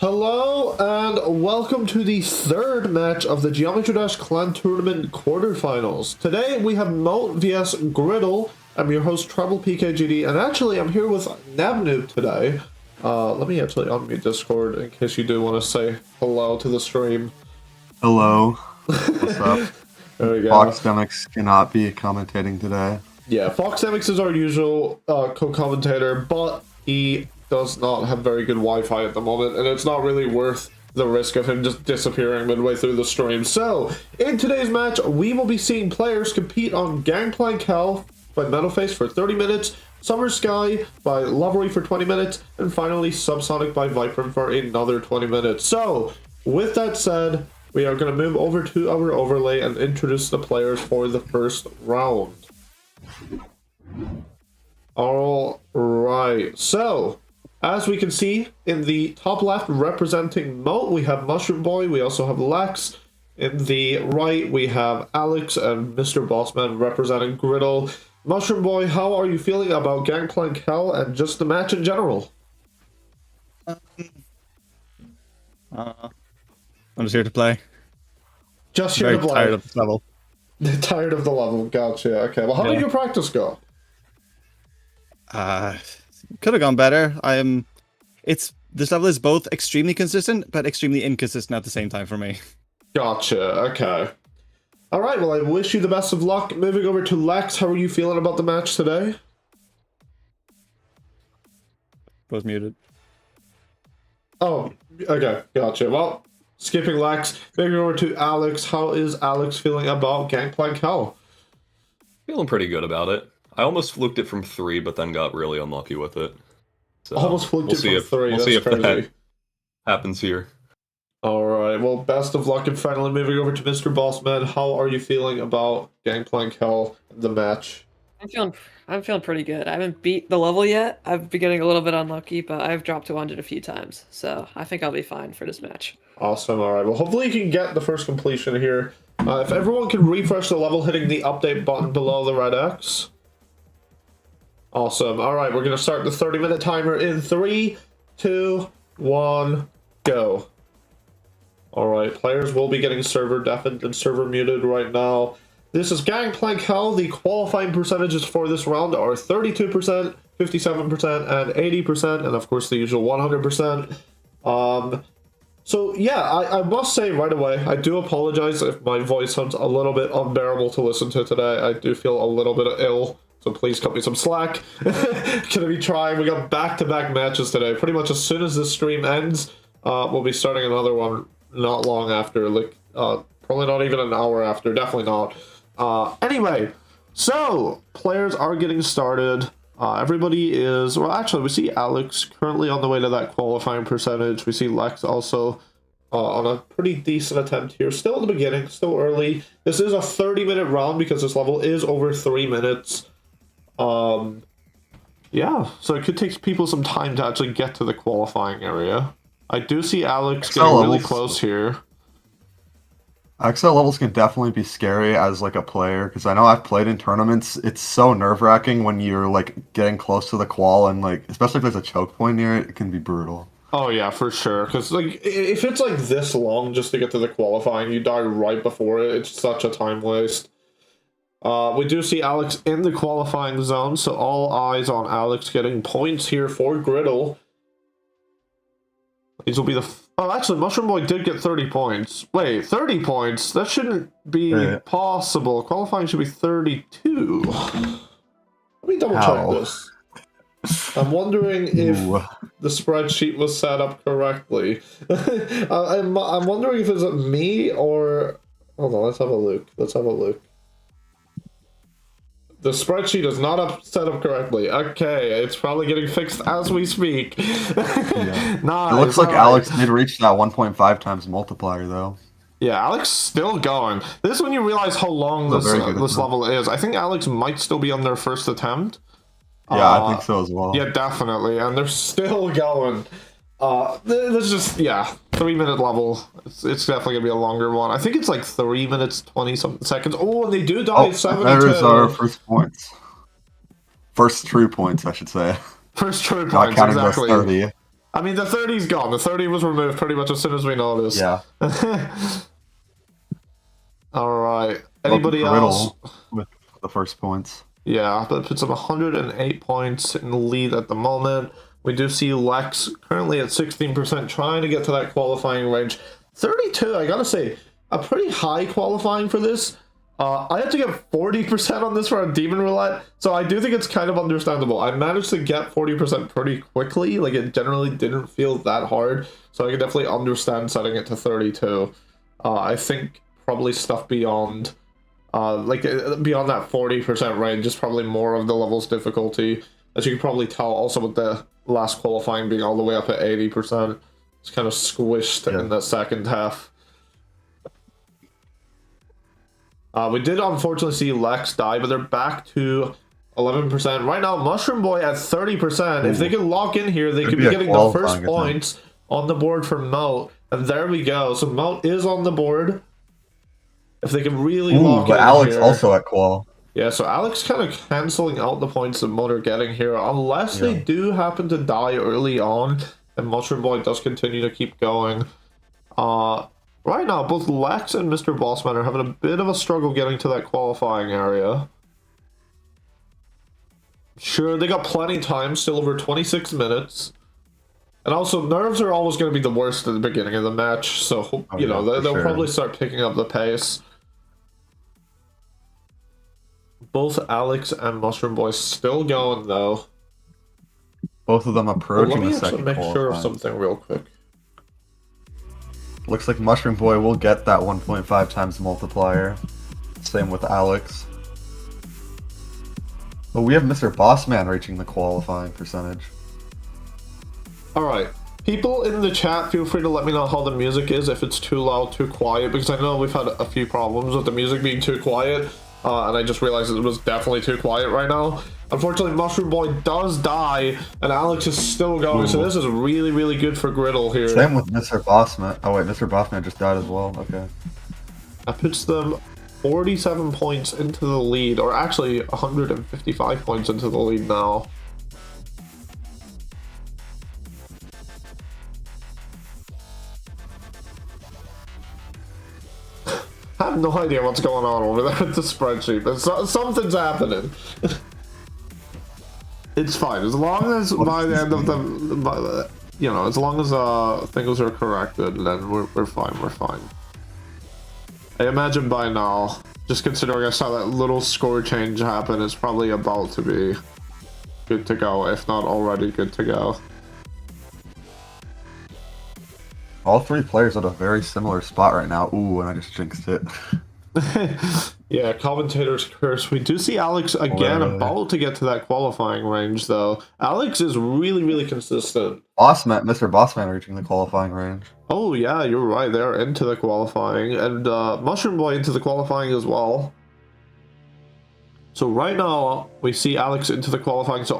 Hello and welcome to the third match of the Geometry Dash Clan Tournament quarterfinals. Today we have MOAT vs GRDLE. I'm your host TreblePKGD, and actually I'm here with Nabnoob today. Let me actually unmute Discord in case you do want to say hello to the stream. Hello. What's up? There we go. FoxDemix cannot be commentating today. Yeah, FoxDemix is our usual co-commentator, but he does not have very good Wi-Fi at the moment, and it's not really worth the risk of him just disappearing midway through the stream. So, in today's match, we will be seeing players compete on Gangplank Hell by Metalface for 30 minutes, Summer Sky by Luvery for 20 minutes, and finally SubSonic by ViPriN for another 20 minutes. So, with that said, we are going to move over to our overlay and introduce the players for the first round. Alright, so as we can see in the top left representing MOAT, we have Mushroom Boy, we also have lexx. In the right, we have Alex and MrBossman representing GRDLE. Mushroom Boy, how are you feeling about Gangplank Hell and just the match in general? I'm just here to play. Just here to play. Tired of this level. Tired of the level, gotcha. Okay, well, how did your practice go? Could have gone better. This level is both extremely consistent but extremely inconsistent at the same time for me. Gotcha. Okay. All right. Well, I wish you the best of luck. Moving over to lexx, how are you feeling about the match today? Was muted. Oh, okay. Gotcha. Well, skipping lexx, moving over to Alex. How is Alex feeling about Gangplank Hell? Feeling pretty good about it. I almost fluked it from 3, but then got really unlucky with it. So Almost fluked it from 3. We'll see if crazy. that happens here. Alright, well, best of luck, and finally moving over to MrBossman. How are you feeling about Gangplank Hell in the match? I'm feeling pretty good. I haven't beat the level yet. I've been getting a little bit unlucky, but I've dropped to 100 a few times. So I think I'll be fine for this match. Awesome, alright. Well, hopefully you can get the first completion here. If everyone can refresh the level, hitting the update button below the red X. Awesome. Alright, we're going to start the 30-minute timer in 3, 2, 1, go. Alright, players will be getting server deafened and server muted right now. This is Gangplank Hell. The qualifying percentages for this round are 32%, 57%, and 80%, and of course the usual 100%. So yeah, I must say right away, I do apologize if my voice sounds a little bit unbearable to listen to today. I do feel a little bit ill. So please cut me some slack. Gonna be trying. We got back-to-back matches today. Pretty much as soon as this stream ends, we'll be starting another one not long after. Like, probably not even an hour after. Definitely not. Anyway, so players are getting started. Everybody is... Well, actually, we see Alex currently on the way to that qualifying percentage. We see lexx also on a pretty decent attempt here. Still in the beginning. Still early. This is a 30-minute round because this level is over 3 minutes. Yeah, so it could take people some time to actually get to the qualifying area. I do see Alex getting really close here. XL levels can definitely be scary as like a player, because I know I've played in tournaments. It's so nerve-wracking when you're like getting close to the qual, and like especially if there's a choke point near it, it can be brutal. Oh yeah, for sure. Because like if it's like this long just to get to the qualifying, you die right before it. It's such a time waste. We do see Alex in the qualifying zone, so all eyes on Alex getting points here for GRDLE. These will be the... Oh, actually, Mushroom Boy did get 30 points. Wait, 30 points? That shouldn't be possible. Qualifying should be 32. Let me double check this. I'm wondering if the spreadsheet was set up correctly. I'm wondering if it's me or... Hold on, let's have a look. Let's have a look. The spreadsheet is not set up correctly. Okay, it's probably getting fixed as we speak. Yeah. Nice, It looks like Alex did reach that 1.5 times multiplier, though. Yeah, Alex still going. This is when you realize how long this level is. I think Alex might still be on their first attempt. Yeah, I think so as well. Yeah, definitely. And they're still going. There's just, yeah, 3-minute level. It's definitely gonna be a longer one. I think it's like 3 minutes 20-something seconds. Oh, and they do die at 7 and 2. There's our first points. First true points, I should say. First true Not points, counting exactly. those 30. I mean, the 30's gone. The 30 was removed pretty much as soon as we noticed. Yeah. All right. Anybody else? With the first points. Yeah, that puts him 108 points in the lead at the moment. We do see lexx currently at 16%, trying to get to that qualifying range. 32, I gotta say, a pretty high qualifying for this. I had to get 40% on this for a Demon Roulette, so I do think it's kind of understandable. I managed to get 40% pretty quickly, like it generally didn't feel that hard, so I can definitely understand setting it to 32. I think probably stuff beyond, beyond that 40% range is probably more of the level's difficulty. As you can probably tell also with the last qualifying being all the way up at 80%. It's kind of squished in the second half. We did unfortunately see lexx die, but they're back to 11%. Right now, Mushroom Boy at 30%. If they can lock in here, they could be getting the first points on the board for MOAT. And there we go. So MOAT is on the board. If they can really lock in but Alex here. also at qual. Yeah, so Alex kind of canceling out the points that MOAT are getting here. Unless they do happen to die early on, and Mushroom Boy does continue to keep going. Right now, both lexx and MrBossman are having a bit of a struggle getting to that qualifying area. Sure, they got plenty of time, still over 26 minutes. And also, nerves are always going to be the worst at the beginning of the match, so, you know, they'll probably start picking up the pace. Both Alex and Mushroom Boy still going, though. Both of them approaching the second Let me make sure of something real quick. Looks like Mushroom Boy will get that 1.5 times multiplier. Same with Alex. But we have MrBossman reaching the qualifying percentage. Alright. People in the chat, feel free to let me know how the music is, if it's too loud, too quiet, because I know we've had a few problems with the music being too quiet, and I just realized it was definitely too quiet right now. Unfortunately, Mushroom Boy does die, and Alex is still going, so this is really, really good for GRDLE here. Same with MrBossman. Oh wait, MrBossman just died as well, okay. That puts them 47 points into the lead, or actually 155 points into the lead now. I have no idea what's going on over there with the spreadsheet, but something's happening. It's fine, as long as by the end of the, you know, as long as things are corrected, then we're fine, we're fine. I imagine by now, just considering I saw that little score change happen, it's probably about to be good to go, if not already good to go. All three players at a very similar spot right now. Ooh, and I just jinxed it. Yeah, commentator's curse. We do see Alex again about to get to that qualifying range, though. Alex is really, really consistent. MrBossman reaching the qualifying range. Oh, yeah, you're right. They're into the qualifying. And Mushroom Boy into the qualifying as well. So right now, we see Alex into the qualifying. So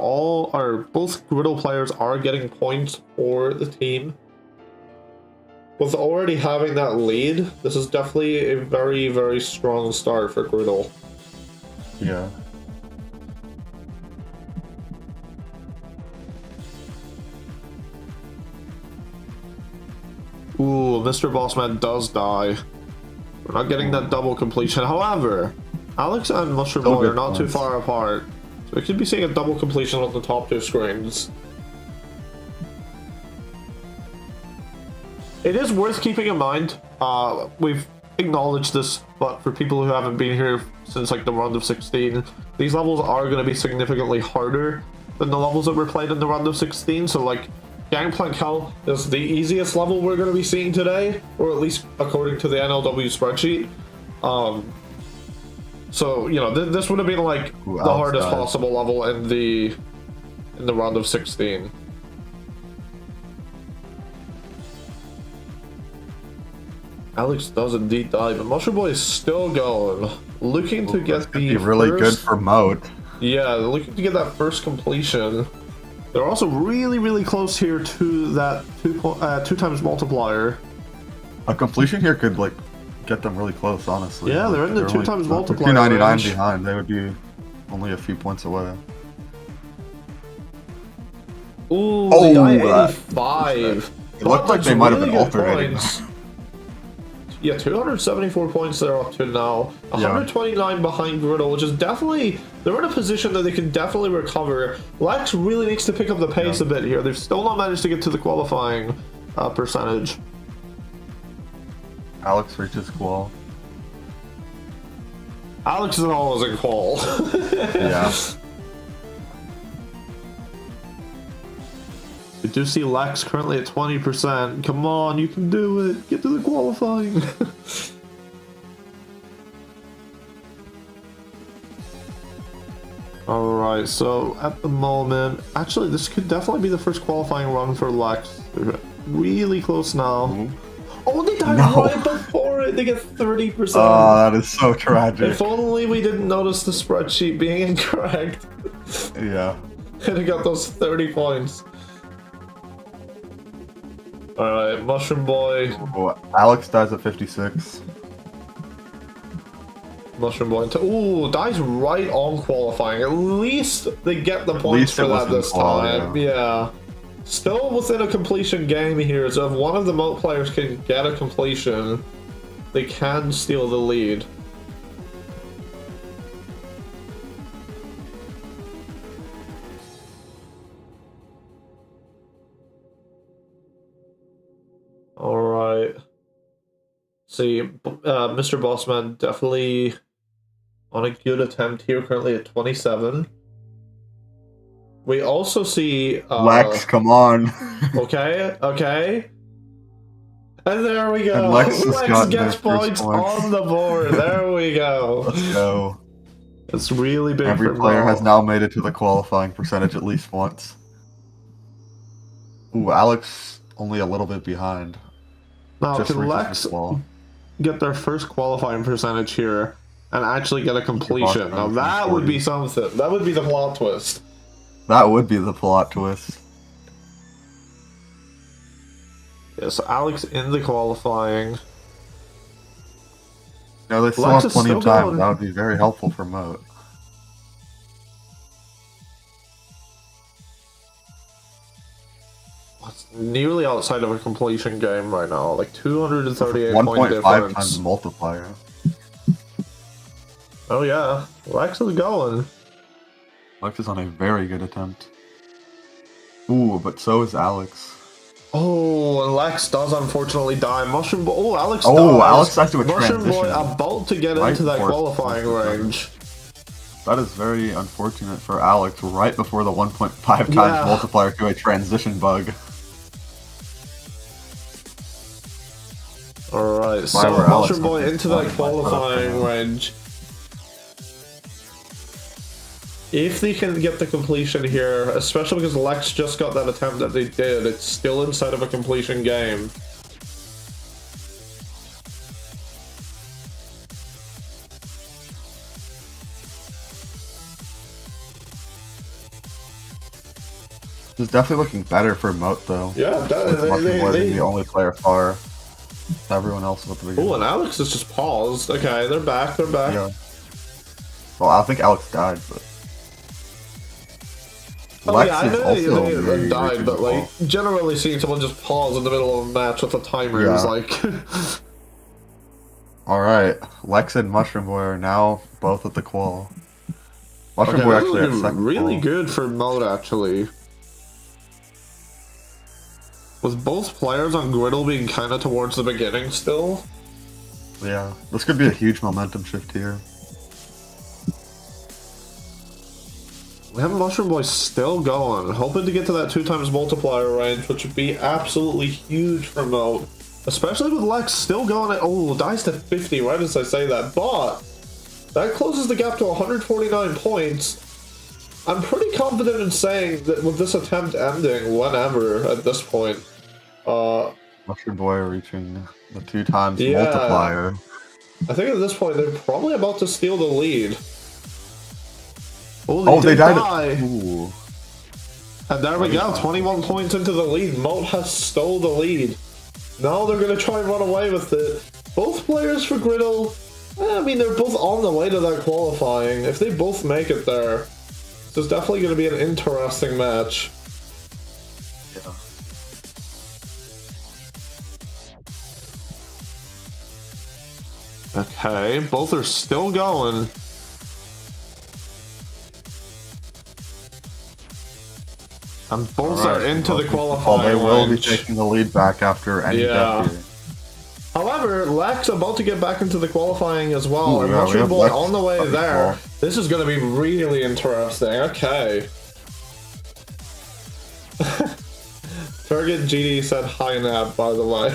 both GRDLE players are getting points for the team. With already having that lead, this is definitely a very, very strong start for GRDLE. Yeah. Ooh, MrBossman does die. We're not getting that double completion. However, Alex and Mushroom Boy are not too far apart. So we could be seeing a double completion on the top two screens. It is worth keeping in mind, we've acknowledged this, but for people who haven't been here since like the round of 16, these levels are going to be significantly harder than the levels that were played in the round of 16, so like Gangplank Hell is the easiest level we're going to be seeing today, or at least according to the NLW spreadsheet. So, you know, this would have been like the hardest possible level in the round of 16. Alex does indeed die, but Mushroom Boy is still going. Looking to get the really good for MOAT. Yeah, looking to get that first completion. They're also really, really close here to that two times multiplier. A completion here could like get them really close, honestly. Yeah, they're in the two times multiplier. 299 range. behind. They would be only a few points away. Ooh, Oh, they die that- 85. It looked like they might have been alternating. Points. Yeah, 274 points they're up to now. 129 behind GRDLE, which is definitely... They're in a position that they can definitely recover. lexx really needs to pick up the pace a bit here. They've still not managed to get to the qualifying percentage. Alex reaches qual. Alex is always in qual. Yeah. We do see lexx currently at 20%. Come on, you can do it. Get to the qualifying. Alright, so at the moment... Actually, this could definitely be the first qualifying run for lexx. They're really close now. Oh, they died right before it. They get 30%. Oh, that is so tragic. If only we didn't notice the spreadsheet being incorrect. Yeah. And it got those 30 points. Alright, Mushroom Boy. Oh, Alex dies at 56. Mushroom Boy. Ooh, dies right on qualifying. At least they get the points for that this time. Yeah. Still within a completion game here, so if one of the MOAT players can get a completion, they can steal the lead. Alright. See, MrBossman definitely on a good attempt here, currently at 27. We also see... lexx, come on. Okay. And there we go. And lexx gets points on the board. There we go. Let's go. It's really big. Every player has now made it to the qualifying percentage at least once. Ooh, Alex only a little bit behind. Now, Just can reaches the lexx wall. get their first qualifying percentage here and actually get a completion? Now that would be something. That would be the plot twist. That would be the plot twist. Yeah, so Alex in the qualifying. No, they still lexx have is plenty of still time. going. That would be very helpful for MOAT. It's nearly outside of a completion game right now. Like 238 point 1.5 difference. times the multiplier. Oh yeah, lexx is going. Lexx is on a very good attempt. Ooh, but so is Alex. Oh, and lexx does unfortunately die. Mushroom Boy. Oh, Alex dies. Alex dies to a Mushroom transition. Boy about to get Right into that before qualifying range. That is very unfortunate for Alex, right before the 1.5 times Yeah. multiplier to a transition bug. Alright, so Why were Alex Mushroom Boy not into that qualifying? qualifying range. If they can get the completion here, especially because lexx just got that attempt that they did, it's still inside of a completion game. It's definitely looking better for MOAT though. Yeah, With Mushroom Boy being the only player far. Everyone else is at the beginning. Oh, and Alex is just paused. Okay, they're back, they're back. Yeah. Well, I think Alex died, but... Oh Lexx yeah, I is know also they very died, reaching but the like, ball. generally seeing someone just pause in the middle of a match with a timer is Yeah. like... Alright, Lexx and Mushroom Boy are now both at the qual. Mushroom Boy this is actually at looking second really qual. good for MOAT, actually. With both players on GRDLE being kind of towards the beginning still. Yeah, this could be a huge momentum shift here. We have Mushroom Boy still going, hoping to get to that 2 times multiplier range, which would be absolutely huge for MOAT. Especially with lexx still going at, oh, dies to 50 right as I say that, but that closes the gap to 149 points. I'm pretty confident in saying that with this attempt ending whenever at this point. Mushroom Boy reaching the 2 times Yeah. multiplier. I think at this point they're probably about to steal the lead. Oh, they did died. die. Ooh. And there we go, 21 points into the lead. MOAT has stole the lead. Now they're going to try and run away with it. Both players for GRDLE, I mean, they're both on the way to that qualifying. If they both make it there, this is definitely going to be an interesting match. Yeah. Okay, both are still going. And both are into the qualifying They will be range. taking the lead back after any death here. However, lexx about to get back into the qualifying as well. Ooh, And yeah, we Mushroom have Boy Lexx on the way starting there. well. This is going to be really interesting. Okay. Target GD said hi nap, by the way.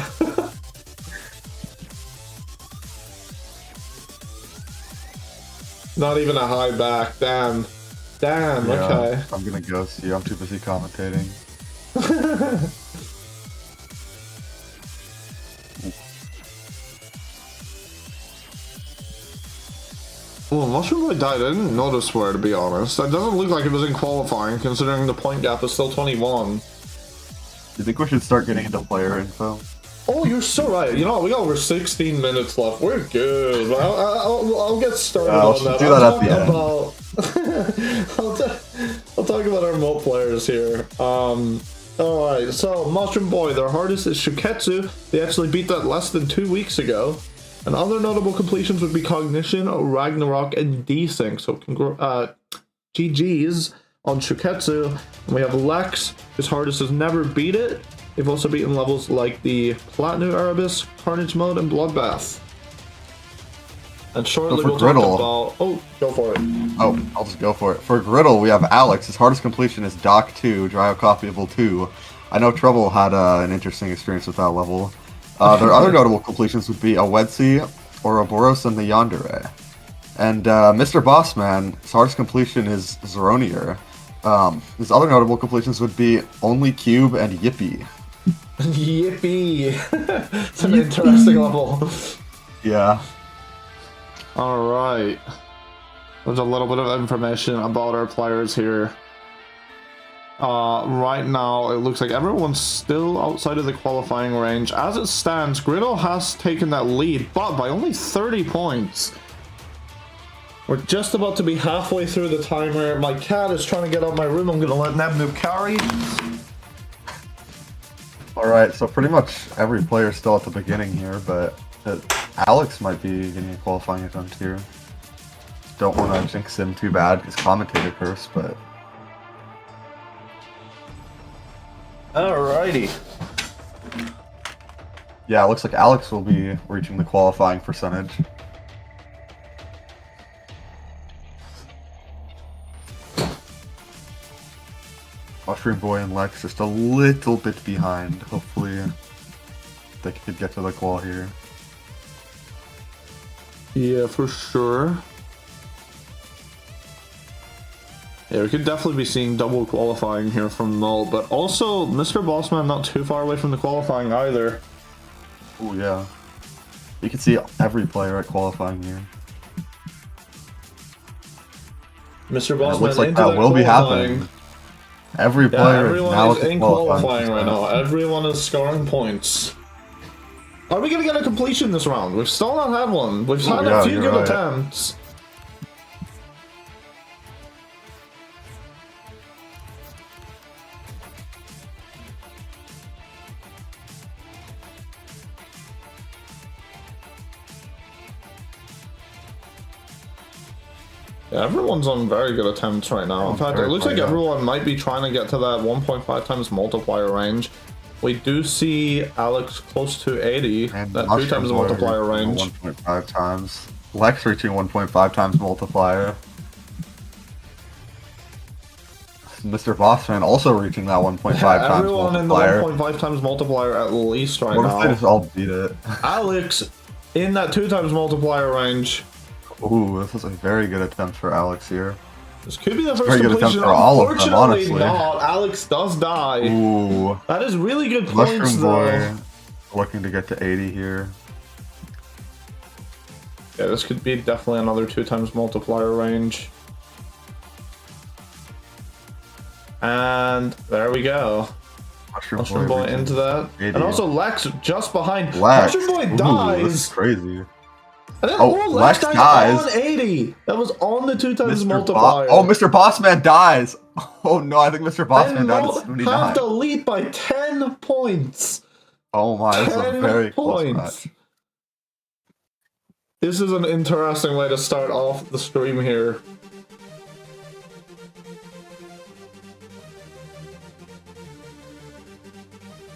Not even a hi back. Damn. Damn, Yeah, okay. I'm gonna ghost you. I'm too busy commentating. Well, Mushroom Boy died. I didn't notice where, to be honest. That doesn't look like it was in qualifying, considering the point gap is still 21. Do you think we should start getting into player info? Oh, you're so right. You know what? We got over 16 minutes left. We're good. I'll get started on that. Do that at the end. I'll talk about our MOAT players here. Alright, so Mushroom Boy, their hardest is Shiketsu. They actually beat that less than 2 weeks ago. And other notable completions would be Cognition, Ragnarok, and Desync. So GG's on Shiketsu. And we have lexx, whose hardest has never beat it. They've also beaten levels like the Platinum Erebus, Carnage Mode, and Bloodbath. And shortly for we'll talk GRDLE. about... Oh, go for it. Oh, I'll just go for it. For GRDLE, we have Alex. His hardest completion is Doc 2, Dry Copyable 2. I know Trouble had an interesting experience with that level. Their other notable completions would be a Wedsi, Ouroboros, and the Yandere. And MrBossman, his hardest completion is Zeronier. His other notable completions would be Only Cube and Yippee. Yippee! It's an interesting level. Yeah. Alright. There's a little bit of information about our players here. Right now, it looks like everyone's still outside of the qualifying range. As it stands, GRDLE has taken that lead, but by only 30 points. We're just about to be halfway through the timer. My cat is trying to get out of my room. I'm going to let Nebnoob carry. Alright, so pretty much every player is still at the beginning here, but Alex might be getting a qualifying attempt here. Don't want to jinx him too bad, because commentator curse, but... Alrighty. Yeah, it looks like Alex will be reaching the qualifying percentage. Mushroom Boy and lexx just a little bit behind. Hopefully they could get to the qual here. Yeah, for sure. Yeah, we could definitely be seeing double qualifying here from Null, but also MrBossman not too far away from the qualifying either. Oh yeah. You can see every player at qualifying here. MrBossman It looks like into that the will be qualifying. happening. Every Yeah, player is everyone now is at the in qualifying right now. Everyone is scoring points. Are we gonna get a completion this round? We've still not had one. We've had a few good attempts. Yeah, everyone's on very good attempts right now. In fact, it looks like everyone might be trying to get to that 1.5 times multiplier range. We do see Alex close to 80, and that 3 times multiplier range. 1.5 times. Lexx reaching 1.5 times multiplier. MrBossman also reaching that 1.5 times multiplier. Everyone in the 1.5 times multiplier at least right now. What if they just all beat it? Alex in that 2 times multiplier range. Ooh, this is a very good attempt for Alex here. This could be the first Very good attempt completion. for all of them, Unfortunately honestly. not. Alex does die. Ooh. That is really good points, Mushroom though. Boy looking to get to 80 here. Yeah, this could be definitely another 2 times multiplier range. And there we go. Mushroom Boy into that. 80. And also Lexx just behind. Lexx. Mushroom Boy Ooh, dies. this is crazy. And then, Oh, Lex dies. on 80. That was on the 2 times Mr. multiplier. MrBossman dies. Oh no, I think MrBossman died at Have 79. the lead by 10 points. Oh my, this is a 10 very close points. match. This is an interesting way to start off the stream here.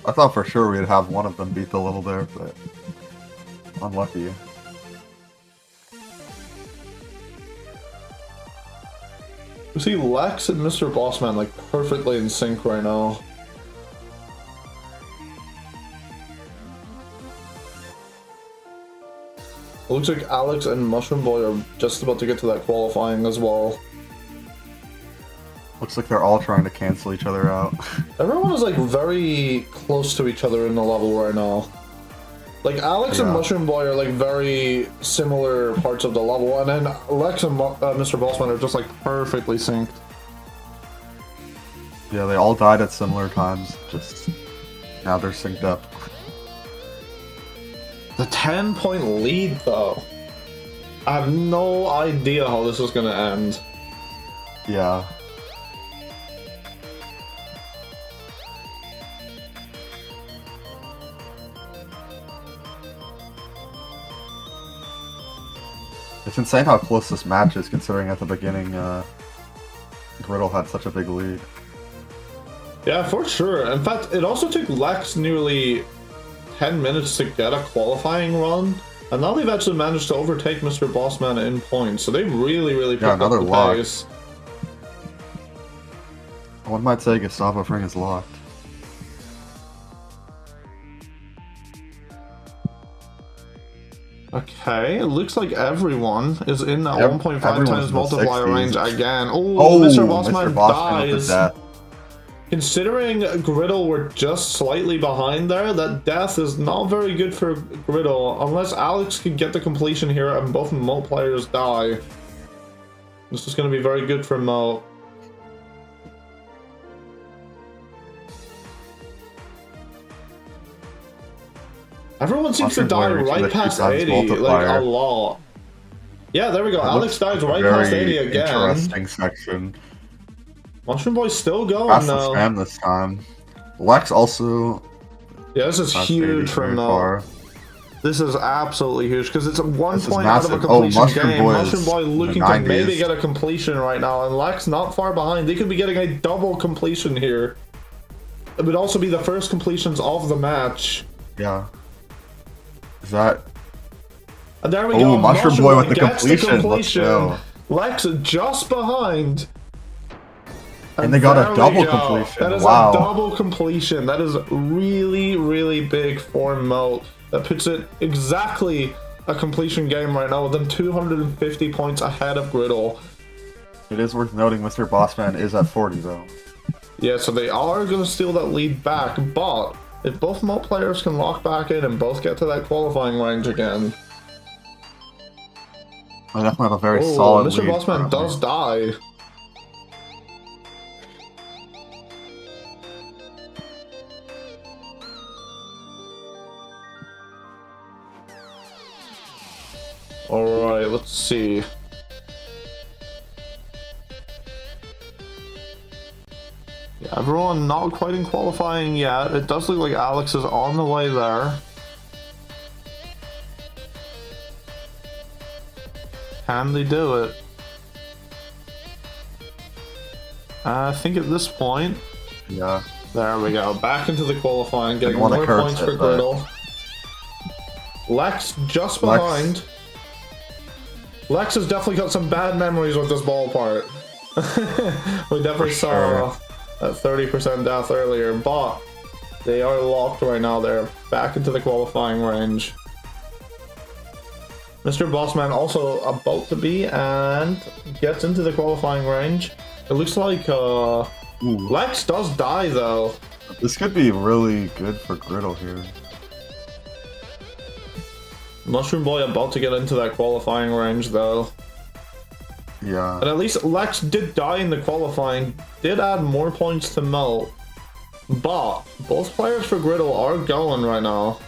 I thought for sure we'd have one of them beat the level there, but unlucky. You see Lex and MrBossman like perfectly in sync right now. It looks like Alex and Mushroom Boy are just about to get to that qualifying as well. Looks like they're all trying to cancel each other out. Everyone is like very close to each other in the level right now. Like Alex and Mushroom Boy are like very similar parts of the level, and then Lex and MrBossman are just like perfectly synced. Yeah, they all died at similar times, just now they're synced up. The 10-point lead though. I have no idea how this is gonna end. Yeah. It's insane how close this match is, considering at the beginning, GRDLE had such a big lead. Yeah, for sure. In fact, it also took Lex nearly 10 minutes to get a qualifying run, and now they've actually managed to overtake MrBossman in points, so they really picked up another the lock. pace. One might say Gustavo Fring is locked. Okay, it looks like everyone is in that 1.5 everyone's times in the multiplier 60s. range again. Oh, MrBossman with dies. the death. Considering GRDLE were just slightly behind there, that death is not very good for GRDLE, unless Alex can get the completion here and both MOAT players die. This is going to be very good for MOAT. Everyone seems to die right past 80, like a lot. Yeah, there we go. Alex dies right past 80 again. Interesting section. Mushroom Boy's still going Fast now. spam this time. Lex also. Yeah, this is huge for MOAT. This is absolutely huge because it's 1 point out of a completion game. Mushroom Boy looking to maybe get a completion right now, and Lex not far behind. They could be getting a double completion here. It would also be the first completions of the match. Yeah. Is that? And there we go. Mushroom Boy with the gets completion. Let's go. Lex just behind. And they got a double completion. That is wow. a double completion. That is really big for MOAT. That puts it exactly a completion game right now with them 250 points ahead of GRDLE. It is worth noting MrBossman is at 40 though. Yeah, so they are going to steal that lead back, but if both MOAT players can lock back in and both get to that qualifying range again... I definitely have a very solid lead. MrBossman does die. Alright, let's see. Yeah, everyone not quite in qualifying yet. It does look like Alex is on the way there. Can they do it? I think at this point... Yeah. There we go. Back into the qualifying, getting more points for GRDLE. Lex just behind. Lex has definitely got some bad memories with this ball part. We definitely saw that 30% death earlier, but they are locked right now. They're back into the qualifying range. MrBossman also about to be and gets into the qualifying range. It looks like Lex does die though. This could be really good for GRDLE here. Mushroom Boy about to get into that qualifying range though. Yeah. And at least Lex did die in the qualifying, did add more points to MOAT. But both players for GRDLE are going right now.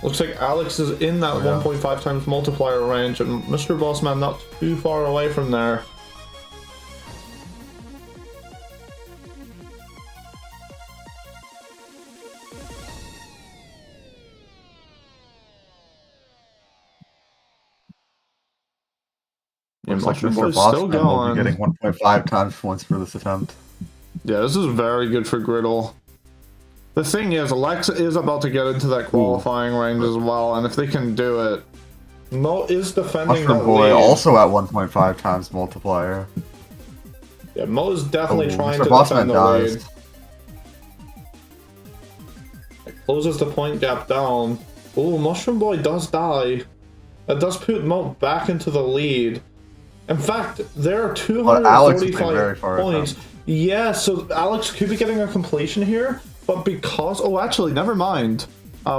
Looks like Alex is in that 1.5 times multiplier range, and MrBossman not too far away from there. Looks like Mushroom Mr. Boy's still Bossman will going. be getting 1.5 times points for this attempt. Yeah, this is very good for GRDLE. The thing is, lexx is about to get into that qualifying range as well, and if they can do it, Mo is defending Mushroom that Boy lead. also at 1.5 times multiplier. Yeah, Mo is definitely trying Mr. to Bossman defend the dies. lead. It closes the point gap down. Ooh, Mushroom Boy does die. That does put Mo back into the lead. In fact, there are Alex is very 245 far points. Yeah, so Alex could be getting a completion here, but because... Oh, actually, never mind.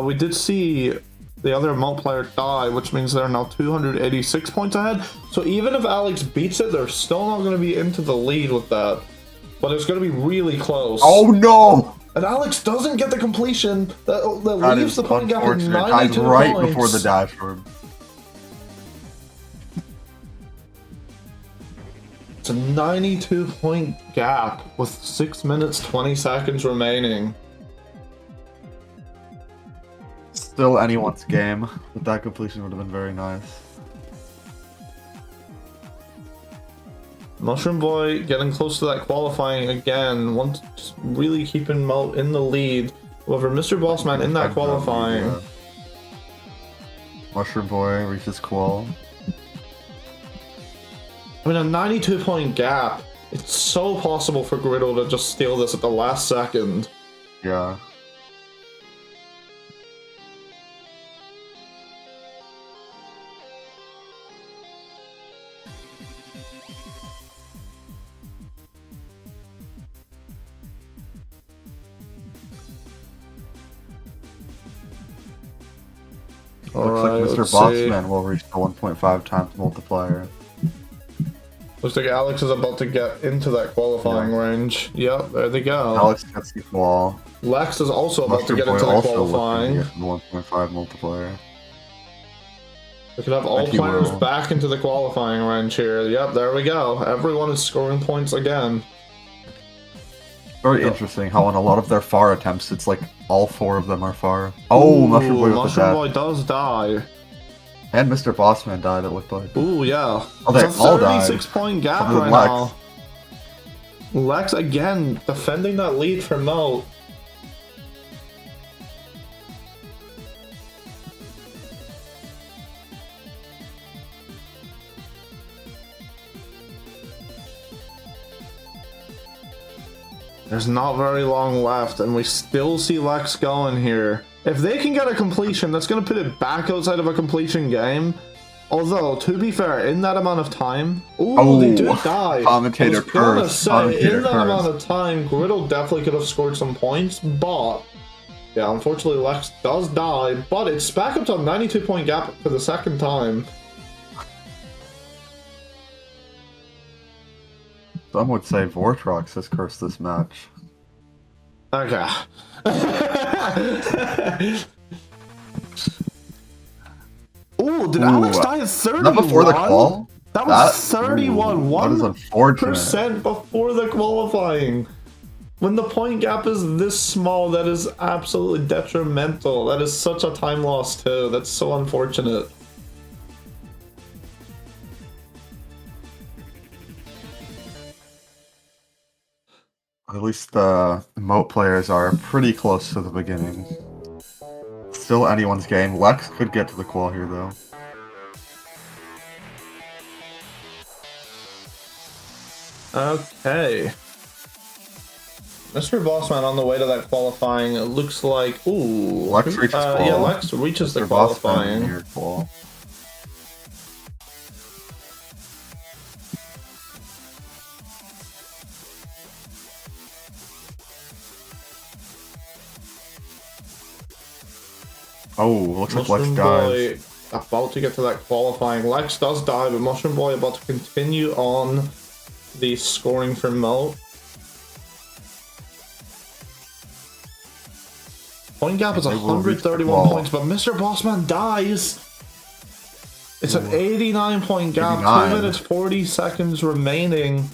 We did see the other MOAT player die, which means they're now 286 points ahead. So even if Alex beats it, they're still not going to be into the lead with that. But it's going to be really close. Oh no! And Alex doesn't get the completion. That That leaves is the point gap at unfortunate. 92 Tied right points. before the dashboard. It's a 92 point gap with 6 minutes 20 seconds remaining. Still anyone's game, but that completion would have been very nice. Mushroom Boy getting close to that qualifying again. Just really keeping Mo in the lead. However, MrBossman in that qualifying. Mushroom Boy reaches qual. I mean, a 92 point gap. It's so possible for GRDLE to just steal this at the last second. Yeah. Looks like Mr. Bossman will reach the 1.5 times multiplier. Looks like Alex is about to get into that qualifying range. Yep, there they go. Alex gets the qual. Lexx is also about to Mushroom get Boy into the also qualifying. looking to get the 1.5 multiplier. We could have all And he players will. back into the qualifying range here. Yep, there we go. Everyone is scoring points again. Very interesting how in a lot of their far attempts, it's like all 4 of them are far. Oh, Ooh, Mushroom Boy with the Mushroom death. Boy does die. And Mr. Bossman died, it looked like. Ooh, yeah. Oh, they It's a all died. 36 point gap Other right than Lexx. now. Lexx again defending that lead for MOAT. There's not very long left, and we still see Lexx going here. If they can get a completion, that's going to put it back outside of a completion game. Although, to be fair, in that amount of time... Ooh, they do die. Commentator I was gonna curse. say, Commentator in that curse. amount of time, GRDLE definitely could have scored some points, but... Yeah, unfortunately, Lexx does die, but it's back up to a 92 point gap for the second time. Some would say Vortrox has cursed this match. Okay. Ooh, did Alex die at 31? Not before the qual? That was 31. That is unfortunate. 1% before the qualifying. When the point gap is this small, that is absolutely detrimental. That is such a time loss too. That's so unfortunate. At least the MOAT players are pretty close to the beginning. Still anyone's game. Lexx could get to the qual here though. Okay. MrBossman on the way to that qualifying. It looks like... Ooh. Lexx reaches qual. Yeah, Lexx reaches the Mr. Bossman qualifying. near qual. Oh, looks like Mushroom Lexx dies. Boy about to get to that qualifying. Lexx does die, but Mushroom Boy about to continue on the scoring for MOAT. Point gap is They will reach the 131 wall. points, but MrBossman dies. It's an 89 point gap, 89. 2 minutes 40 seconds remaining.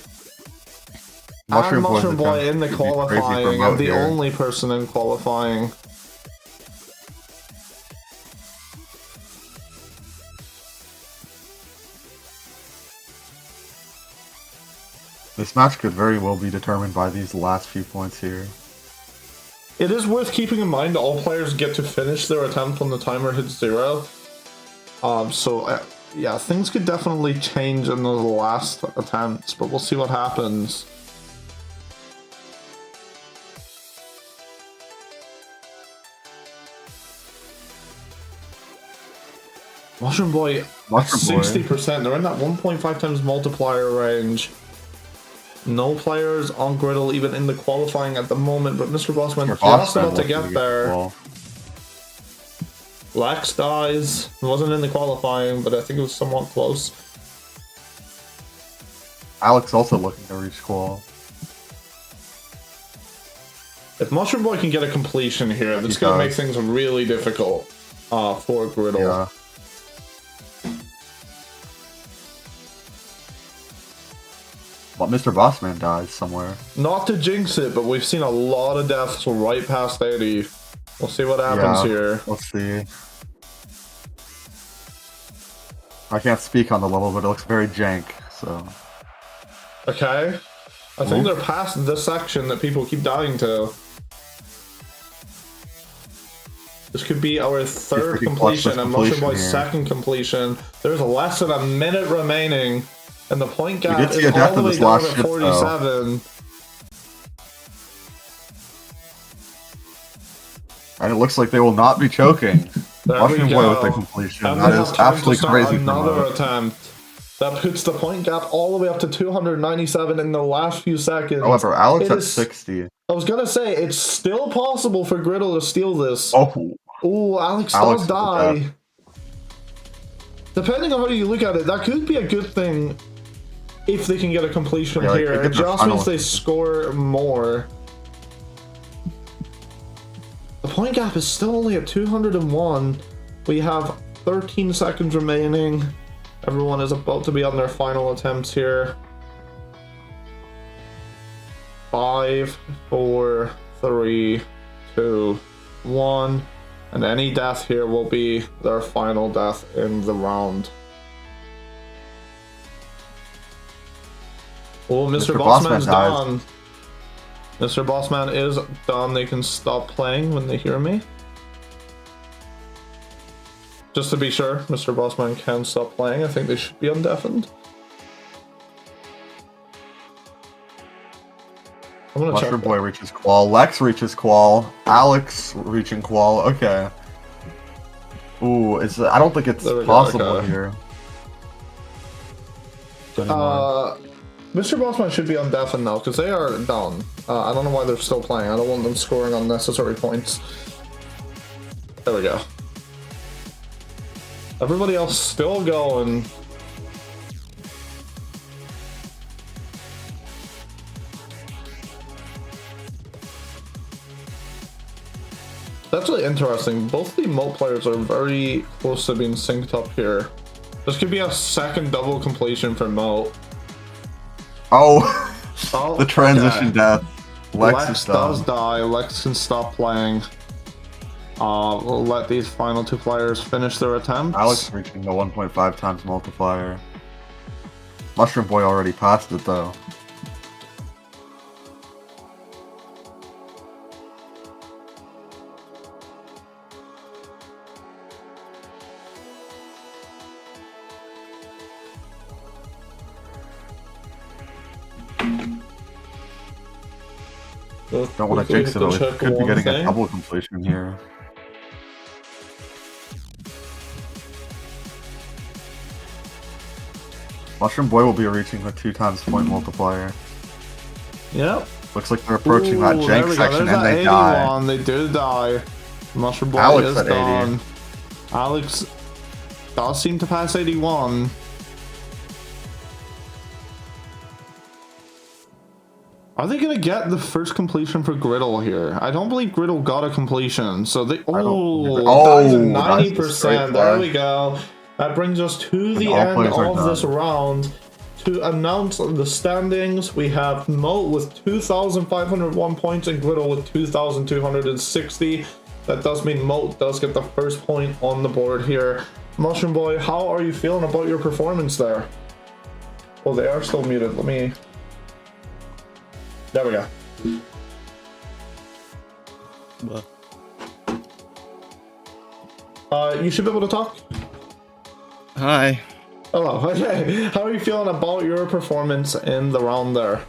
Mushroom And Boy's Mushroom Boy attempt in the could be crazy for qualifying, Moat and the here. only person in qualifying. This match could very well be determined by these last few points here. It is worth keeping in mind that all players get to finish their attempt when the timer hits 0. Yeah, things could definitely change in those last attempts, but we'll see what happens. Mushroom Boy, Mushroom Boy. 60%. They're in that 1.5 times multiplier range. No players on GRDLE even in the qualifying at the moment, but MrBossman just about to get there. Well, Lexx dies. It wasn't in the qualifying, but I think it was somewhat close. Alex also looking to reach qual. If Mushroom Boy can get a completion here, that's going to make things really difficult for GRDLE. Yeah. But MrBossman dies somewhere. Not to jinx it, but we've seen a lot of deaths right past 80. We'll see what happens here. Let's see. I can't speak on the level, but it looks very jank, so... Okay. I think they're past this section that people keep dying to. This could be our third completion and Mushroom Boy's second completion. There's less than a minute remaining, and the point gap is all the way down at 47. And it looks like they will not be choking. Mushroom Boy with the completion. And That they is have time to absolutely start crazy. another attempt. That puts the point gap all the way up to 297 in the last few seconds. However, Alex at 60. I was gonna say, it's still possible for GRDLE to steal this. Oh. Ooh, Alex does die. Depending on how you look at it, that could be a good thing if they can get a completion here. It just means they score more. The point gap is still only at 201. We have 13 seconds remaining. Everyone is about to be on their final attempts here. 5, 4, 3, 2, 1. And any death here will be their final death in the round. Oh, MrBossman's done. MrBossman is done. They can stop playing when they hear me. Just to be sure, MrBossman can stop playing. I think they should be undeafened. I'm gonna Mushroom Boy reaches qual. Lexx reaches qual. Alex reaching qual. Okay. Ooh, I don't think it's possible here. MrBossman should be undeafened now because they are down. I don't know why they're still playing. I don't want them scoring unnecessary points. There we go. Everybody else still going. That's really interesting. Both the MOAT players are very close to being synced up here. This could be a second double completion for MOAT. Oh, the transition death. Lexx does die. Lexx can stop playing. We'll let these final two players finish their attempts. Alex reaching the 1.5 times multiplier. Mushroom Boy already passed it though. Don't want to jinx it, it could be getting a double completion here. Mushroom Boy will be reaching the 2 times point multiplier. Yep. Looks like they're approaching that jank section and they die. They do die. Mushroom Boy Alex is at 80. done. Alex does seem to pass 81. Are they gonna get the first completion for GRDLE here? I don't believe GRDLE got a completion, so they. Oh, that's 90%. There we go. That brings us to the end of this round. To announce the standings, we have MOAT with 2,501 points and GRDLE with 2,260. That does mean MOAT does get the first point on the board here. Mushroom Boy, how are you feeling about your performance there? Well, they are still muted. Let me. There we go. You should be able to talk. Hi. Hello. Okay. How are you feeling about your performance in the round there?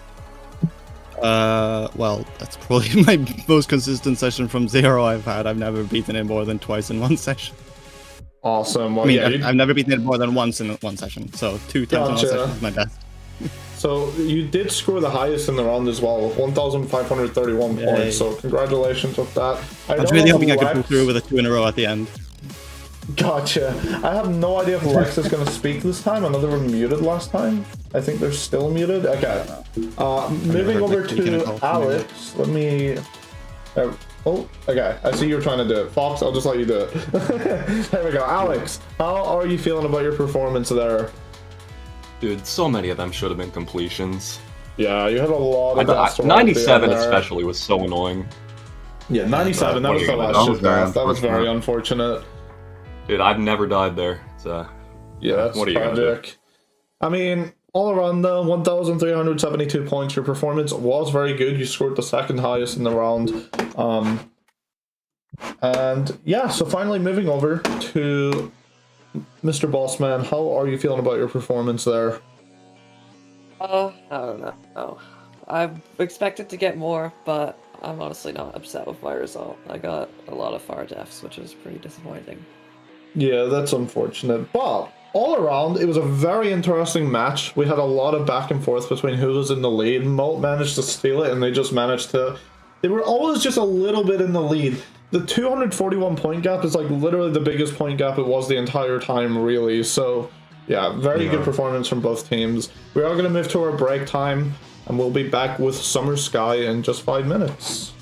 Well, that's probably my most consistent session from 0 I've had. I've never beaten it more than twice in one session. Awesome. Well, I mean, yeah, I've never beaten it more than once in one session. So 2 times in one session is my best. So you did score the highest in the round as well, with 1,531 points. So congratulations with that. I was really hoping I could pull through with a 2 in a row at the end. Gotcha. I have no idea if Lexx is going to speak this time. I know they were muted last time. I think they're still muted. Okay. Moving over to Alex. Let me... oh, okay. I see you're trying to do it. Fox, I'll just let you do it. There we go. Alex, how are you feeling about your performance there? Dude, so many of them should have been completions. Yeah, you had a lot of 97 especially was so annoying. Yeah, 97, that was the last shit death. That was very unfortunate. Dude, I've never died there. So, yeah, that's what are you tragic. gonna do? I mean, all around though, 1,372 points. Your performance was very good. You scored the second highest in the round. And yeah, so finally moving over to MrBossman, how are you feeling about your performance there? I don't know. I expected to get more, but I'm honestly not upset with my result. I got a lot of far deaths, which is pretty disappointing. Yeah, that's unfortunate. But all around, it was a very interesting match. We had a lot of back and forth between who was in the lead. MOAT managed to steal it, and they just managed to... They were always just a little bit in the lead. The 241 point gap is like literally the biggest point gap it was the entire time, really. So, yeah, very good performance from both teams. We are going to move to our break time, and we'll be back with Summer Sky in just 5 minutes.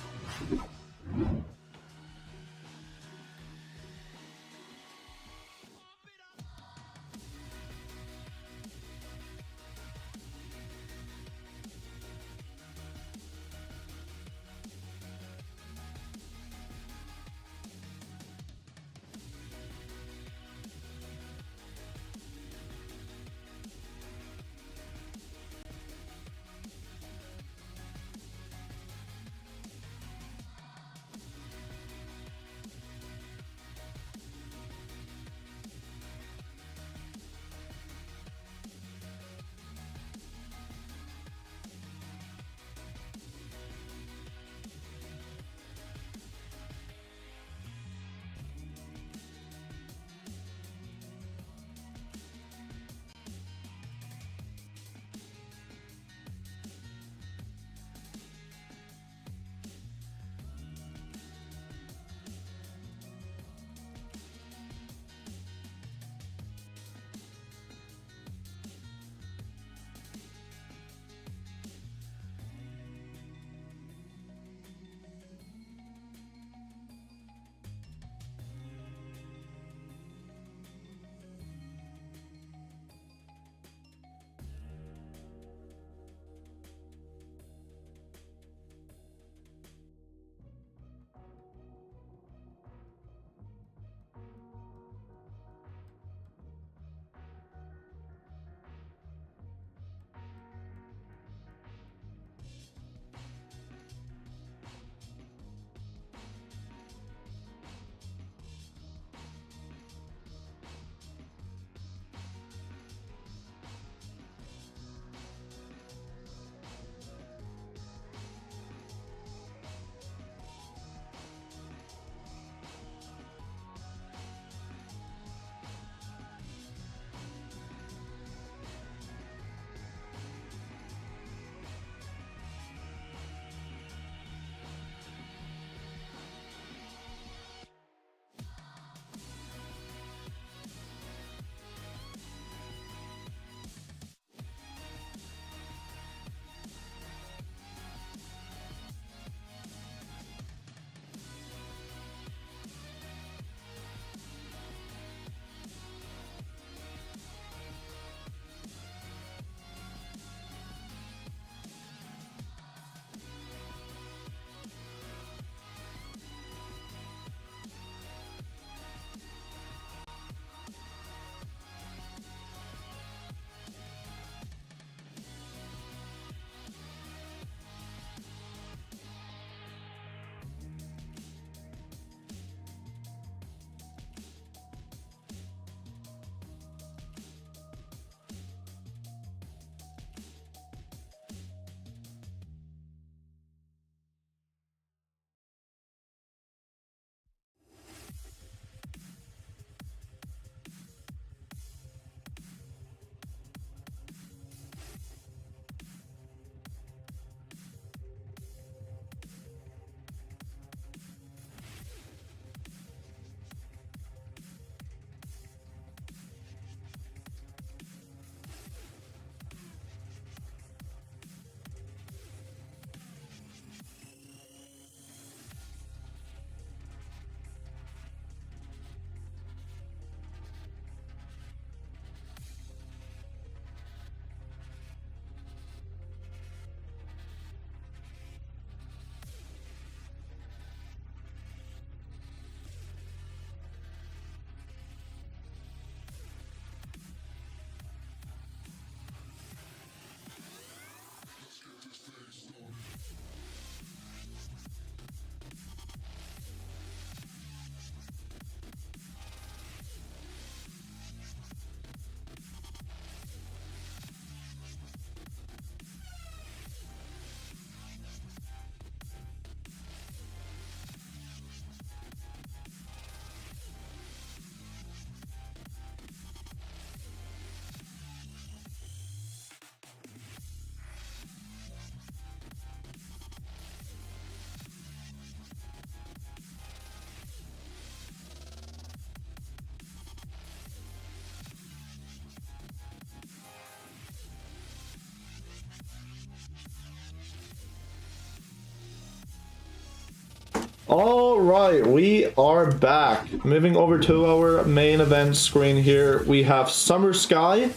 All right, we are back. Moving over to our main event screen here, we have Summer Sky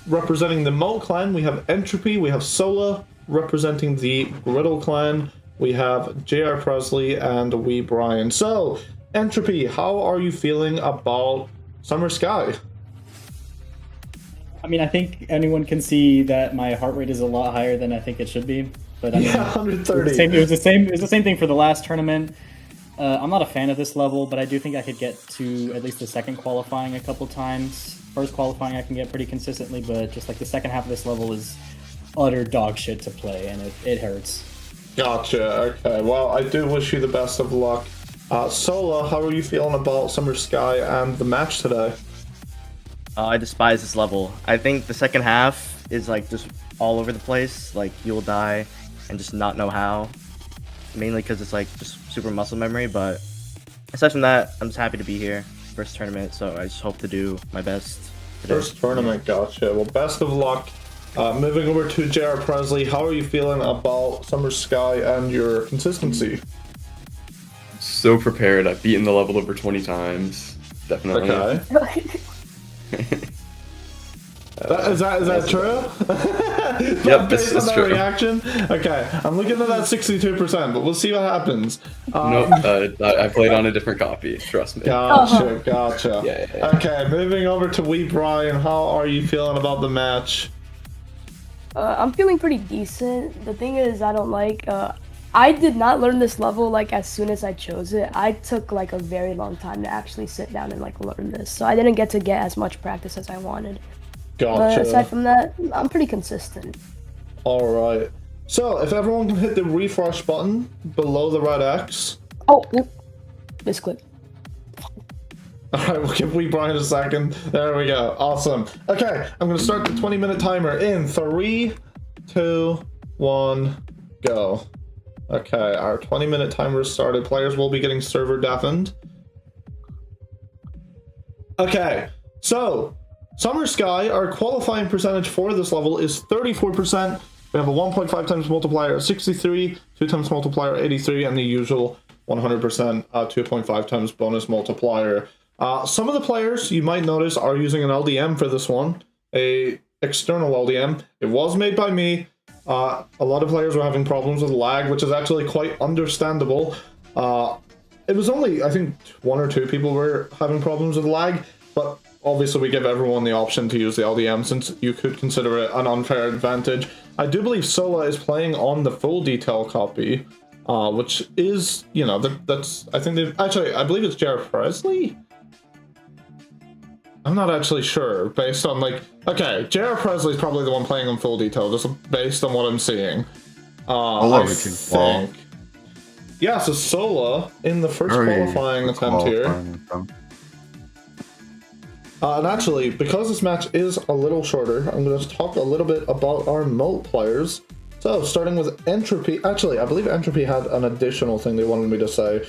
representing the MOAT clan. We have Entropy. We have Solah representing the GRDLE clan. We have JR Presley and WeeBryan. So, Entropy, how are you feeling about Summer Sky? I mean, I think anyone can see that my heart rate is a lot higher than I think it should be. But I mean, Yeah, 130. It was the same thing for the last tournament. I'm not a fan of this level, but I do think I could get to at least the second qualifying a couple times. First qualifying I can get pretty consistently, but just like the second half of this level is utter dog shit to play, and it hurts. Gotcha. Okay. Well, I do wish you the best of luck. Solah, how are you feeling about Summer Sky and the match today? I despise this level. I think the second half is like just all over the place. Like you'll die and just not know how. Mainly because it's like just super muscle memory. But aside from that, I'm just happy to be here. First tournament, so I just hope to do my best today. First tournament, gotcha. Well, best of luck. Moving over to JR Presley, how are you feeling about Summer Sky and your consistency? So prepared. I've beaten the level over 20 times. Definitely. Okay. Is that true? Yep, Based on it's that true. reaction? Okay, I'm looking at that 62%, but we'll see what happens. Nope, I played on a different copy. Trust me. Gotcha. Yeah. Okay, moving over to WeeBryan, how are you feeling about the match? I'm feeling pretty decent. The thing is, I don't like. I did not learn this level like as soon as I chose it. I took like a very long time to actually sit down and like learn this, so I didn't get to get as much practice as I wanted. But Gotcha. aside from that, I'm pretty consistent. Alright. So, if everyone can hit the refresh button below the red X. Oh, misclick. Alright, we'll give WeeBryan a second. There we go. Awesome. Okay, I'm going to start the 20-minute timer in 3, 2, 1, go. Okay, our 20-minute timer is started. Players will be getting server deafened. Okay, so Summer Sky, our qualifying percentage for this level is 34%. We have a 1.5 times multiplier at 63, 2 times multiplier at 83, and the usual 100% 2.5 times bonus multiplier. Some of the players you might notice are using an LDM for this one, a external LDM. It was made by me. A lot of players were having problems with lag, which is actually quite understandable. It was only, I think, 1 or 2 people were having problems with lag, but obviously we give everyone the option to use the LDM since you could consider it an unfair advantage. I do believe Solah is playing on the full detail copy, which is, you know, that's, I think they've, actually, I believe it's JR Presley? I'm not actually sure, based on, like, okay, JR Presley's probably the one playing on full detail, just based on what I'm seeing. I think. Yeah, so Solah in the first qualifying attempt here. And actually, because this match is a little shorter, I'm going to talk a little bit about our MOAT players. So, starting with Entropy. Actually, I believe Entropy had an additional thing they wanted me to say.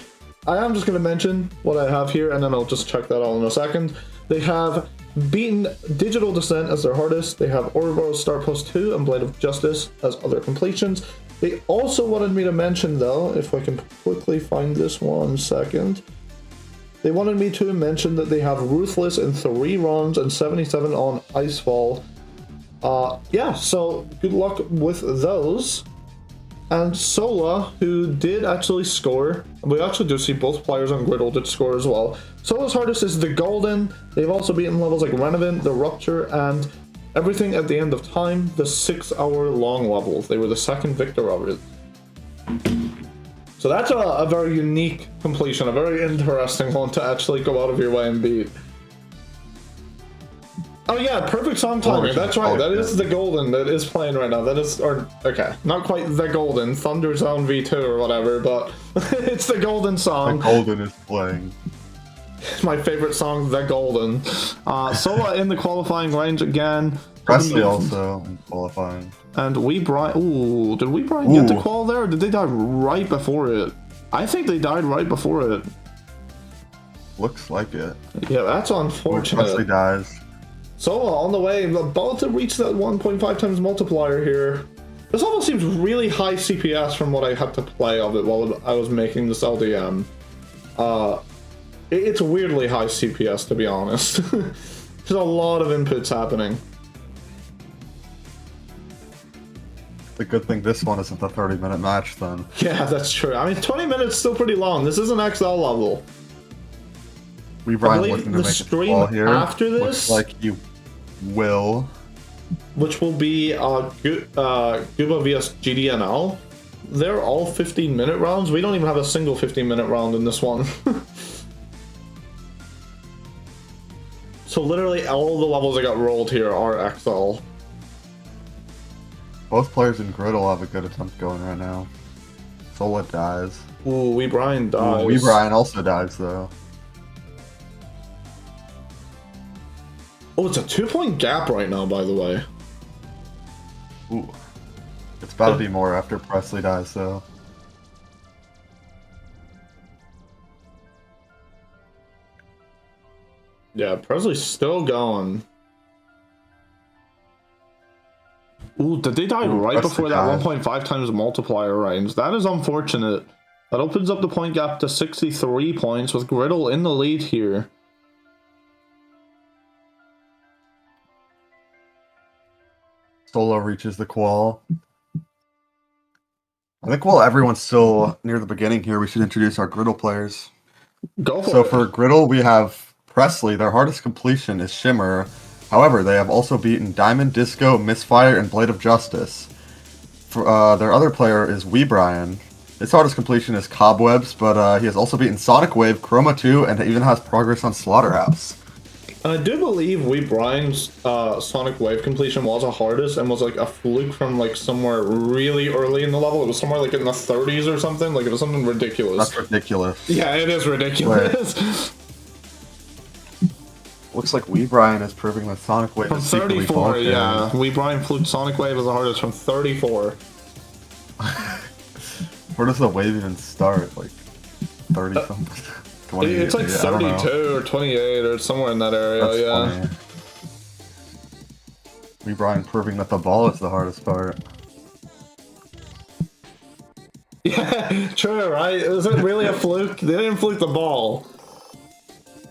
I am just going to mention what I have here, and then I'll just check that out in a second. They have beaten Digital Descent as their hardest. They have Ouroboros Star Post 2 and Blade of Justice as other completions. They also wanted me to mention, though, if I can quickly find this 1 second. They wanted me to mention that they have Ruthless in 3 runs and 77 on Icefall. Yeah, so good luck with those. And Solah, who did actually score, and we actually do see both players on GRDLE did score as well. Solah's hardest is the Golden. They've also beaten levels like Renovant, the Rupture, and Everything at the End of Time, the 6-hour-long levels. They were the second victor of it. So that's a very unique completion, a very interesting one to actually go out of your way and beat. Oh yeah, perfect song timing. That's right. That is the Golden that is playing right now. That is, or okay, not quite the Golden, Thunder Zone V2 or whatever, but it's the Golden song. The Golden is playing. My favorite song, The Golden. Solah in the qualifying range again. Presley also in qualifying. And WeeBryan. Ooh, did WeeBryan get to qual there, or did they die right before it? I think they died right before it. Looks like it. Yeah, that's unfortunate. Presley dies. Solah on the way, about to reach that 1.5 times multiplier here. This level seems really high CPS from what I had to play of it while I was making this LDM. It's weirdly high CPS, to be honest. There's a lot of inputs happening. The good thing this one isn't the 30-minute match, then. Yeah, that's true. I mean, 20 minutes is still pretty long. This is an XL level. WeeBryan looking to the make a stream call here. after this, Looks like you will. which will be Guba vs GDNL. They're all 15-minute rounds. We don't even have a single 15-minute round in this one. So literally all the levels that got rolled here are XL. Both players in GRDLE have a good attempt going right now. Solah dies. Ooh, WeeBryan dies. Ooh, WeeBryan also dies, though. Oh, it's a 2-point gap right now, by the way. Ooh. It's about to be more after Presley dies, though. Yeah, Presley's still going. Ooh, did they die right Presley before that died. 1.5 times multiplier range? That is unfortunate. That opens up the point gap to 63 points with GRDLE in the lead here. Solah reaches the qual. I think while everyone's still near the beginning here, we should introduce our GRDLE players. Go for So it. for GRDLE, we have Presley. Their hardest completion is Shimmer. However, they have also beaten Diamond, Disco, Misfire, and Blade of Justice. For, their other player is WeeBryan. His hardest completion is Cobwebs, but he has also beaten Sonic Wave, Chroma 2, and even has progress on Slaughterhouse. I do believe WeeBryan's Sonic Wave completion was the hardest and was like a fluke from like somewhere really early in the level. It was somewhere like in the 30s or something. Like it was something ridiculous. That's ridiculous. Yeah, it is ridiculous. Looks like WeeBryan is proving that Sonic Wave From is secretly 34, faulty. yeah. WeeBryan fluked Sonic Wave as the hardest from 34. Where does the wave even start? Like 30 something? 20, It's like I don't know. 32 or 28 or somewhere in that area, That's yeah. funny. WeeBryan proving that the ball is the hardest part. Yeah, true, right? Is it really a fluke? They didn't fluke the ball.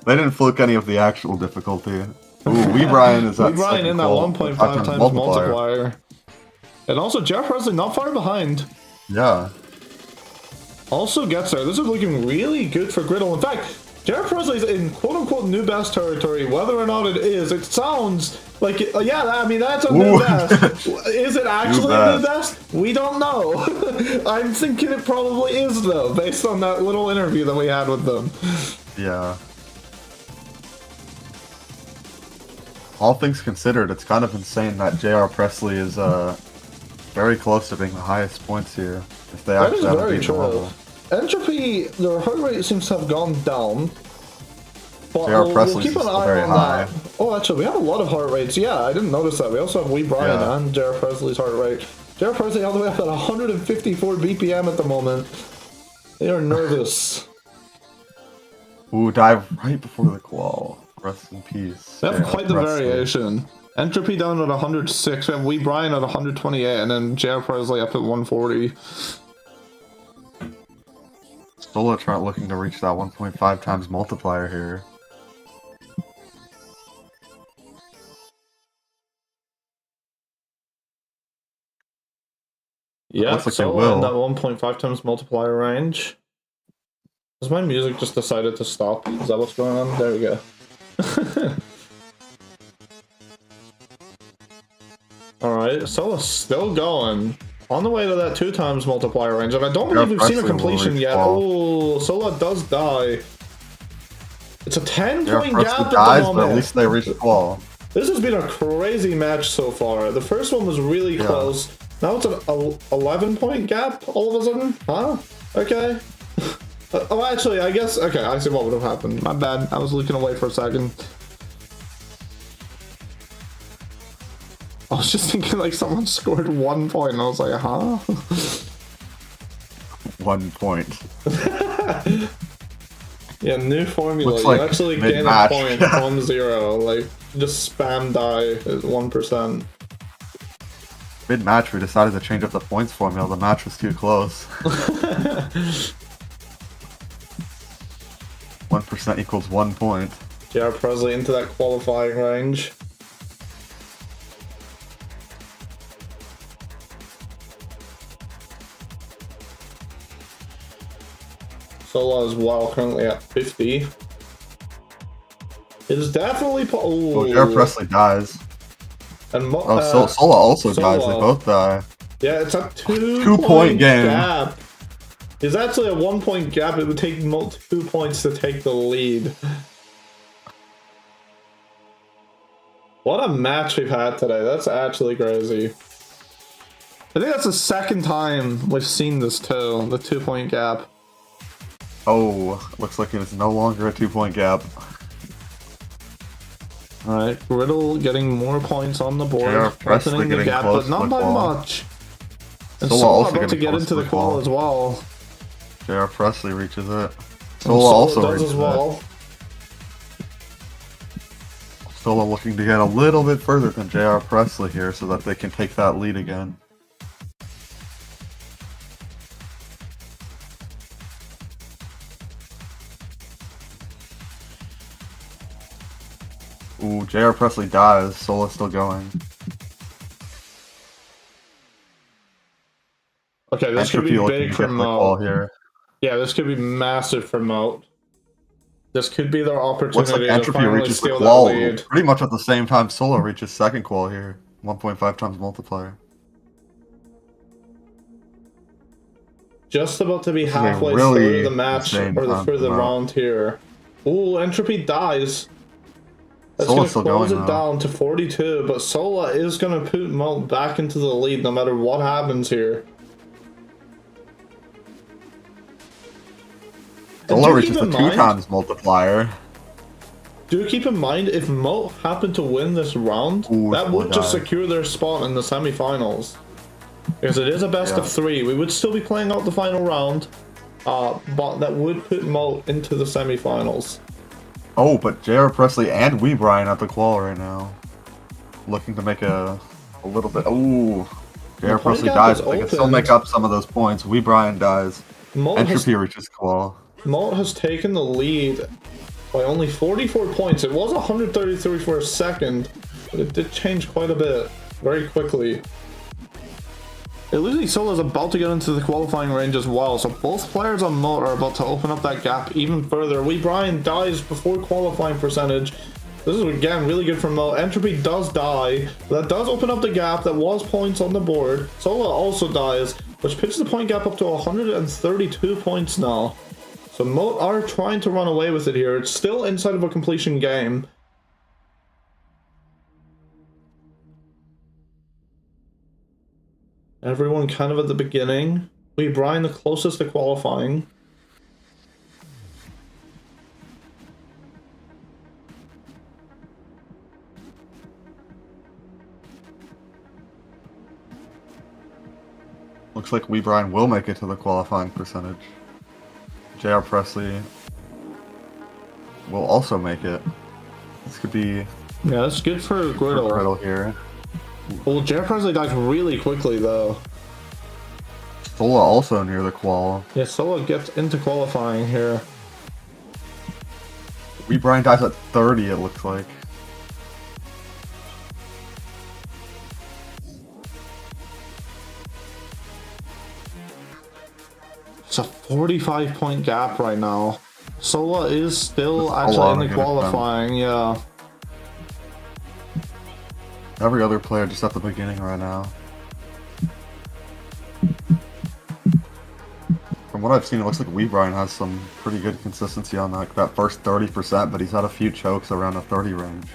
They didn't fluke any of the actual difficulty. Ooh, WeeBryan is at WeeBryan in that 1.5 times multiplier. And also, Jeff Presley not far behind. Yeah. Also gets there. This is looking really good for GRDLE. In fact, Jared Presley's in quote-unquote new best territory. Whether or not it is, it sounds like, yeah, I mean, that's a new best. Is it actually a new best? We don't know. I'm thinking it probably is, though, based on that little interview that we had with them. Yeah. All things considered, it's kind of insane that J.R. Presley is very close to being the highest points here. If they That is actually very haven't beaten the true. level. Entropy, their heart rate seems to have gone down. But J.R. we'll Presley's keep an is eye very on high. that. Oh, actually, we have a lot of heart rates. Yeah, I didn't notice that. We also have WeeBryan Yeah. and J.R. Presley's heart rate. J.R. Presley all the way up at 154 BPM at the moment. They are nervous. Ooh, dive right before the qual. Rest in peace. They have J.R. quite the Presley. variation. Entropy down at 106. We have WeeBryan at 128, and then J.R. Presley up at 140. Solah trying looking to reach that 1.5 times multiplier here. Yeah, Looks like they so will. in that 1.5 times multiplier range. Has my music just decided to stop? Is that what's going on? There we go. Alright, Solah's still going. On the way to that 2 times multiplier range, and I don't believe we've seen a completion yet. Oh, Solah does die. It's a 10-point gap at the dies, moment. but at least they reach the qual. This has been a crazy match so far. The first one was really close. Now it's an 11-point gap all of a sudden? Huh? Okay. Oh, actually, I guess... Okay, I see what would have happened. My bad. I was looking away for a second. I was just thinking like someone scored 1 point, and I was like, huh? 1 point. Yeah, new formula. Looks You like actually gain a mid-match. point from 0. Like, just spam die at 1%. Mid-match, we decided to change up the points formula. The match was too close. 1% equals 1 point. JR Presley into that qualifying range. Solah as well, currently at 50. It is definitely. Oh, JR Presley dies. And Solah also dies. They both die. Yeah, it's a 2-point game. Gap. It's actually a 1 point gap. It would take 2 points to take the lead. What a match we've had today. That's actually crazy. I think that's the second time we've seen this too, the 2 point gap. Oh, looks like it's no longer a 2 point gap. Alright, GRDLE getting more points on the board, Presley opening the gap, but not by much. And Solah Solah also about to getting get close into to the the qual qual. as well. JR Presley reaches it. And Solah also does reaches as well. it. Solah looking to get a little bit further than JR Presley here so that they can take that lead again. Ooh, JR Presley dies. Solah's still going. Okay, this could be Entropy looking big to for get the call MOAT. here. Yeah, this could be massive for MOAT. This could be their opportunity Looks like to Entropy finally reaches the steal that qual lead. pretty much at the same time Solah reaches second qual here. 1.5 times multiplier. Just about to be This is a halfway really through the match, insane or time through the for MOAT. round here. Ooh, Entropy dies. That's going Solah's to still close going, it though. down to 42, but Solah is going to put MOAT back into the lead no matter what happens here. And Solah do reaches keep the in 2 mind- times multiplier. Do keep in mind, if MOAT happened to win this round, Ooh, that would just dies. secure their spot in the semifinals. Because it is a best Yeah. of 3. We would still be playing out the final round, but that would put MOAT into the semifinals. Oh, but JR Presley and WeeBryan at the qual right now. Looking to make a little bit. Ooh. JR point Presley gap dies, is but they can still opened. make up some of those points. WeeBryan dies. MOAT has, Entropy reaches qual. MOAT has taken the lead by only 44 points. It was 133 for a second, but it did change quite a bit very quickly. It looks like Solah is about to get into the qualifying range as well, so both players on MOAT are about to open up that gap even further. WeeBryan dies before qualifying percentage. This is, again, really good for MOAT. Entropy does die. That does open up the gap. That was points on the board. Solah also dies, which pitches the point gap up to 132 points now. So MOAT are trying to run away with it here. It's still inside of a completion game. Everyone kind of at the beginning. WeeBryan the closest to qualifying. Looks like WeeBryan will make it to the qualifying percentage. JR Presley will also make it. This could be Yeah, that's good for GRDLE. GRDLE here. Well, JR Presley dies really quickly though. Solah also near the qual. Yeah, Solah gets into qualifying here. WeeBryan dies at 30, it looks like. It's a 45 point gap right now. Solah is still Solah actually in to the get it done. qualifying, yeah. Every other player just at the beginning right now. From what I've seen, it looks like WeeBryan has some pretty good consistency on that first 30%, but he's had a few chokes around the 30 range.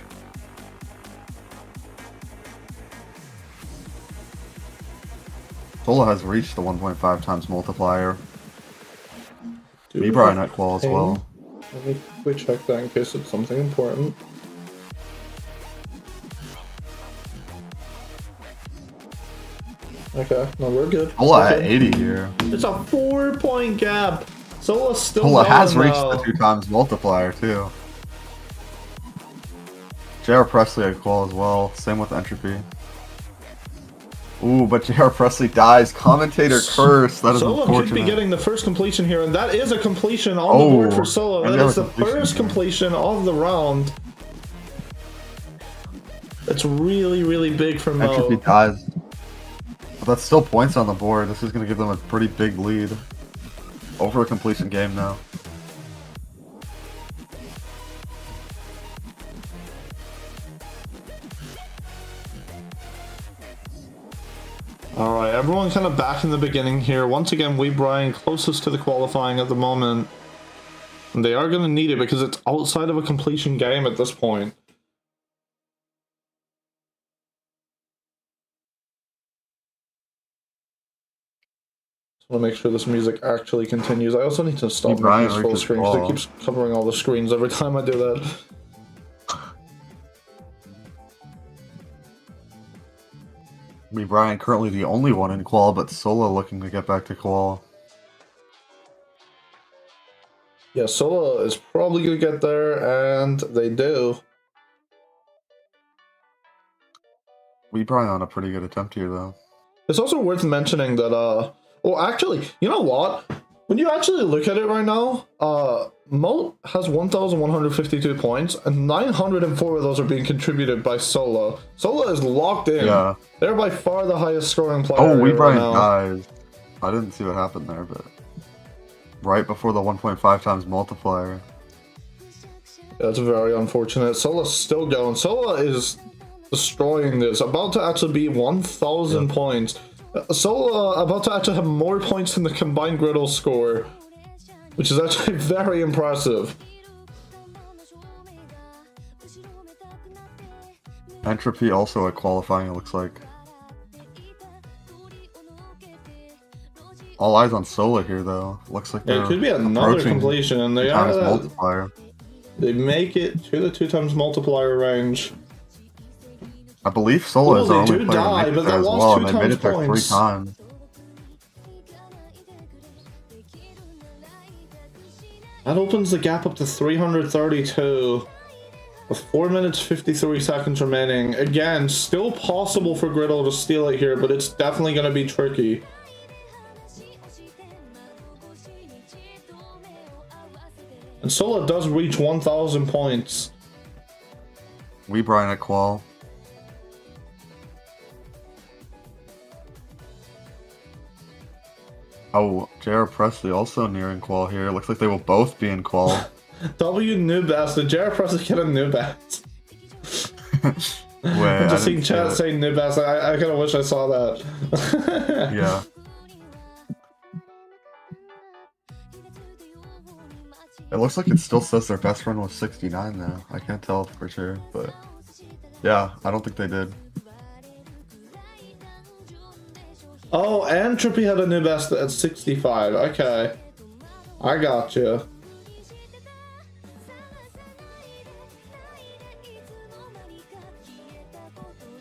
Solah has reached the 1.5 times multiplier. WeeBryan at qual as well. Let me quickly check that in case it's something important. Okay, no, we're good. Solah at Okay. 80 here. It's a 4-point gap. Solah's still Solah has going, reached though. the 2 times multiplier too. JR Presley at qual as well. Same with Entropy. Ooh, but J.R. Presley dies. Commentator curse. That is Solah unfortunate. could be getting the first completion here, and that is a completion on the board for Solah. and That that is was the completion, first yeah. completion of the round. It's really, really big for Entropy Mo. dies. But that's still points on the board. This is going to give them a pretty big lead. Over a completion game now. Alright, everyone kind of back in the beginning here. Once again, WeeBryan closest to the qualifying at the moment. And they are going to need it because it's outside of a completion game at this point. Just want to make sure this music actually continues. I also need to stop WeeBryan making this full reaches screen because it ball. keeps covering all the screens every time I do that. WeeBryan currently the only one in qual, but Solah looking to get back to qual. Yeah, Solah is probably going to get there, and they do. WeeBryan on a pretty good attempt here, though. It's also worth mentioning that, well, actually, you know what? When you actually look at it right now, MOAT has 1,152 points, and 904 of those are being contributed by Solah. Solah is locked in. Yeah. They're by far the highest scoring player Oh, right WeeBryan now. dies. I didn't see what happened there, but... Right before the 1.5 times multiplier. That's very unfortunate. Solah's still going. Solah is destroying this. About to actually be 1,000 points. Solah about to actually have more points than the combined GRDLE score, which is actually very impressive. Entropy also at qualifying, it looks like. All eyes on Solah here, though. Looks like Yeah, it could be another completion, and they times are multiplier. they make it to the 2 times multiplier range. I believe Solah is the Well, only they do player to die, make it but there they as lost well, 2 and they made times it there 3 points. times. That opens the gap up to 332 with 4 minutes 53 seconds remaining. Again, still possible for GRDLE to steal it here, but it's definitely going to be tricky. And Solah does reach 1,000 points. WeeBryan at qual. Oh, J.R. Presley also nearing qual here. Looks like they will both be in qual. W new best. Did Jared Presley get a new best? Wait, I'm I just seeing didn't see chat it. saying new best. I kind of wish I saw that. Yeah. It looks like it still says their best run was 69 though. I can't tell for sure, but yeah, I don't think they did. Oh, Entropy had a new best at 65. Okay. I got you.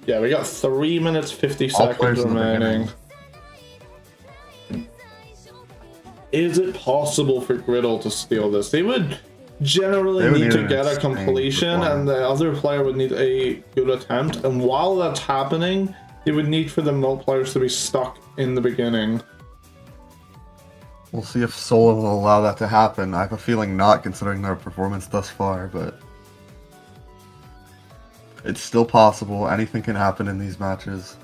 Yeah, we got 3 minutes 50 All seconds players in the remaining. Is it possible for GRDLE to steal this? They would generally They would need to need get an a completion, insane and the other player would need a good attempt. And while that's happening, they would need for the MOAT players to be stuck in the beginning. We'll see if Solah will allow that to happen. I have a feeling not, considering their performance thus far, but it's still possible. Anything can happen in these matches.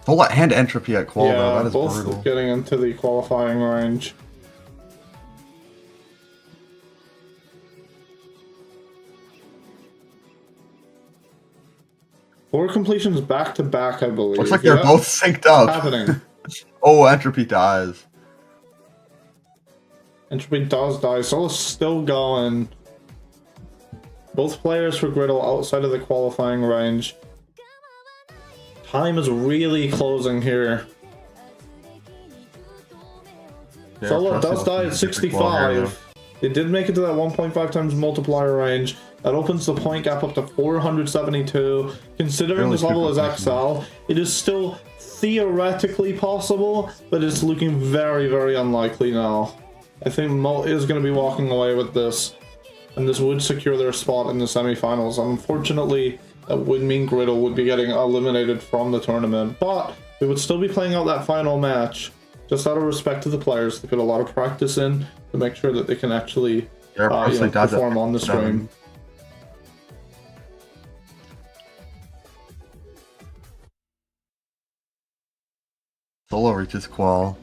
Solah and Entropy at qual, though. That is both brutal. getting into the qualifying range. Four completions back to back, I believe. Looks like they're Yeah. both synced up. Happening. Oh, Entropy dies. Entropy does die. Solah's still going. Both players for GRDLE outside of the qualifying range. Time is really closing here. Yeah, Solah Presley does die at looking to get the qual here, 65. They did make it to that 1.5 times multiplier range. That opens the point gap up to 472. Considering Really this level is super XL, it is still theoretically possible, but it's looking very, very unlikely now. I think MOAT is going to be walking away with this, and this would secure their spot in the semifinals. Unfortunately, that would mean GRDLE would be getting eliminated from the tournament. But we would still be playing out that final match, just out of respect to the players. They put a lot of practice in to make sure that they can actually perform on the stream. Solah reaches qual.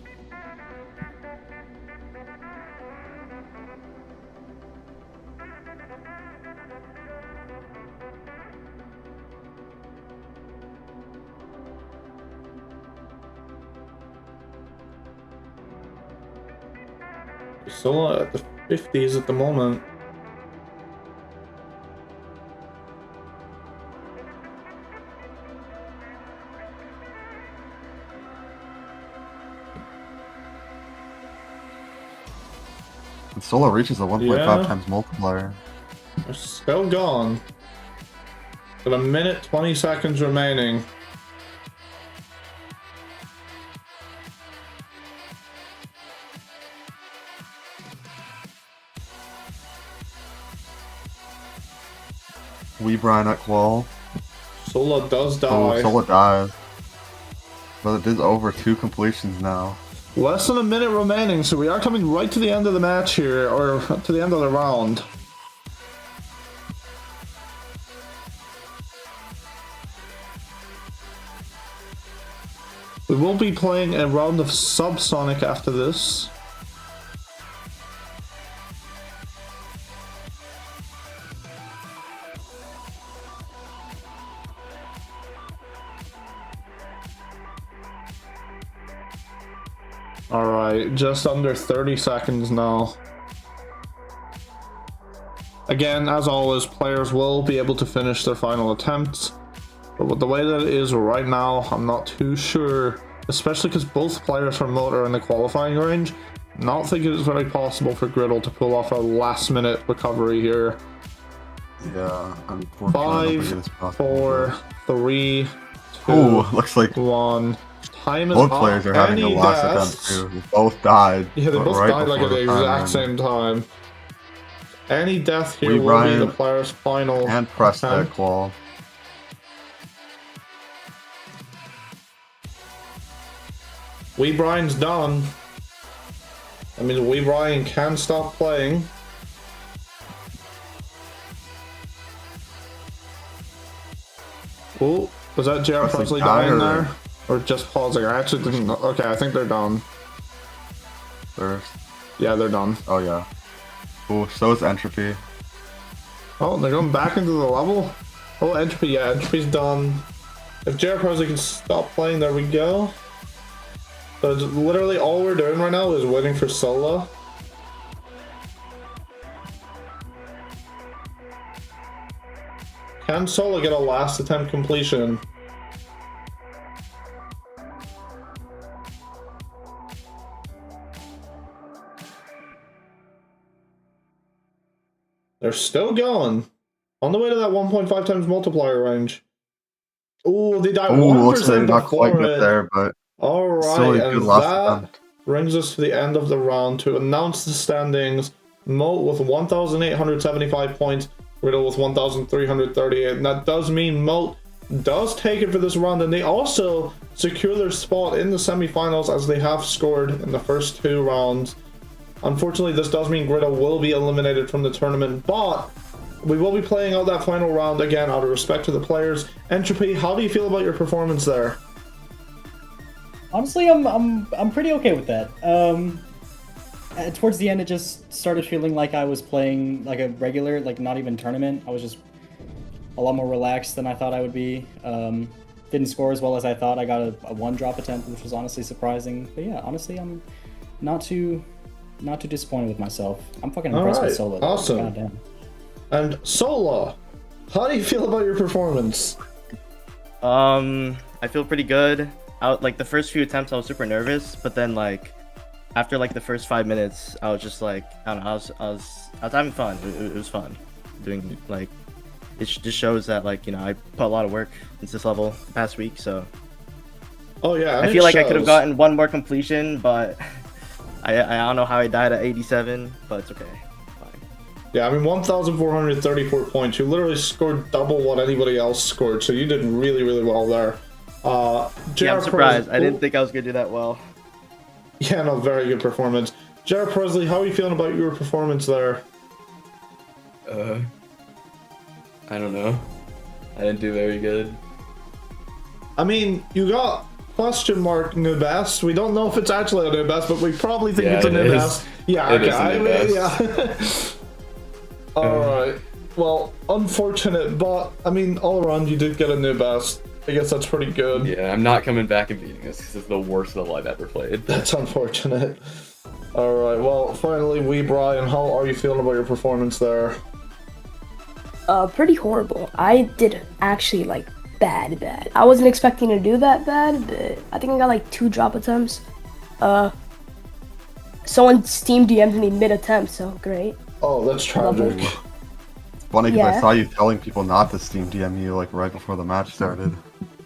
Solah at the 50s at the moment. And Solah reaches a 1.5 times multiplier. They're still gone. Got a minute 20 seconds remaining. WeeBryan at qual. Solah does die. Oh, Solah dies. But it is over 2 completions now. Less than a minute remaining, so we are coming right to the end of the match here, or to the end of the round. We will be playing a round of SubSonic after this. Alright, just under 30 seconds now. Again, as always, players will be able to finish their final attempts. But with the way that it is right now, I'm not too sure. Especially because both players from MOAT are in the qualifying range. Not thinking it's very possible for GRDLE to pull off a last minute recovery here. Yeah, unfortunately. 5, 4, 3, 2, Ooh, looks like 1. Time is both up. players are having a last attempt too. They both died. Yeah, they both right died like at the before exact same time. Any death here will be WeeBryan the player's final and press that attempt. qual. WeeBryan's done. That means WeeBryan can stop playing. Oh, was that JR Presley dying there? Or just pausing? I actually didn't know. Okay, I think they're done. First. Yeah, they're done. Oh yeah. Oh, so is Entropy. Oh, they're going back into the level? Oh, Entropy, yeah, Entropy's done. If JR Presley can stop playing, there we go. So literally all we're doing right now is waiting for Solah. Can Solah get a last attempt completion? They're still going. On the way to that 1.5 times multiplier range. Oh, they died 1% looks like not quite before good it. there, but Alright, still a good and last that attempt. brings us to the end of the round to announce the standings. MOAT with 1,875 points, GRDLE with 1,338, and that does mean MOAT does take it for this round, and they also secure their spot in the semifinals as they have scored in the first 2 rounds. Unfortunately, this does mean GRDLE will be eliminated from the tournament, but we will be playing out that final round again out of respect to the players. Entropy, how do you feel about your performance there? Honestly, I'm pretty okay with that. Towards the end, it just started feeling like I was playing like a regular, like not even tournament. I was just a lot more relaxed than I thought I would be. Didn't score as well as I thought. I got a 1-drop attempt, which was honestly surprising. But yeah, honestly, I'm not too disappointed with myself. I'm fucking impressed with Solah. Awesome. Goddamn. And Solah, how do you feel about your performance? I feel pretty good. Like the first few attempts, I was super nervous, but then like after like the first 5 minutes, I was just like, I don't know, I was having fun. It was fun doing like. It just shows that like, you know, I put a lot of work into this level the past week, so. Oh yeah, I feel like I could have gotten 1 more completion, but I don't know how I died at 87, but it's okay. Fine. Yeah, I mean, 1,434 points. You literally scored double what anybody else scored, so you did really, really well there. Yeah, I'm surprised. I didn't think I was gonna do that well. Yeah, no, very good performance. Jared Presley, how are you feeling about your performance there? I don't know. I didn't do very good. I mean, you got question mark new best. We don't know if it's actually a new best, but we probably think it's a new best. Yeah, It okay. is a new best. Yeah. Alright. Well, unfortunate, but I mean, all around you did get a new best. I guess that's pretty good. Yeah, I'm not coming back and beating this because it's the worst level I've ever played. That's unfortunate. Alright, well, finally, WeeBryan, how are you feeling about your performance there? Pretty horrible. I did actually like bad. I wasn't expecting to do that bad, but I think I got like 2 drop attempts. Someone Steam DM'd me mid-attempt, so great. Oh, that's tragic. It's funny because I Yeah. saw you telling people not to Steam DM you like right before the match started.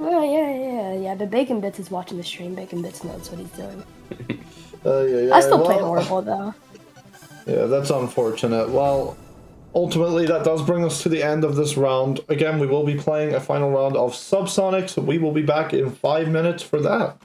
Oh, yeah. The Bacon Bits is watching the stream. Bacon Bits knows what he's doing. Yeah, I still played well, horrible though. Yeah, that's unfortunate. Well, ultimately, that does bring us to the end of this round. Again, we will be playing a final round of SubSonic, so we will be back in 5 minutes for that.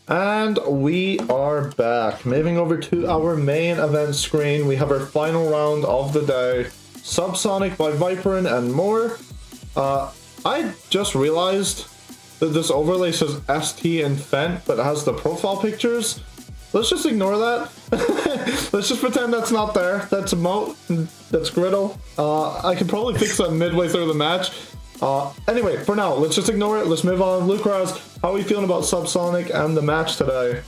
And we are back. Moving over to our main event screen, we have our final round of the day. SubSonic by ViPriN and more. I just realized that this overlay says ST and Fent, but it has the profile pictures. Let's just ignore that. Let's just pretend that's not there. That's a MOAT. That's GRDLE. I can probably fix that midway through the match. Anyway, for now, let's just ignore it. Let's move on. Lukrasz, how are you feeling about SubSonic and the match today?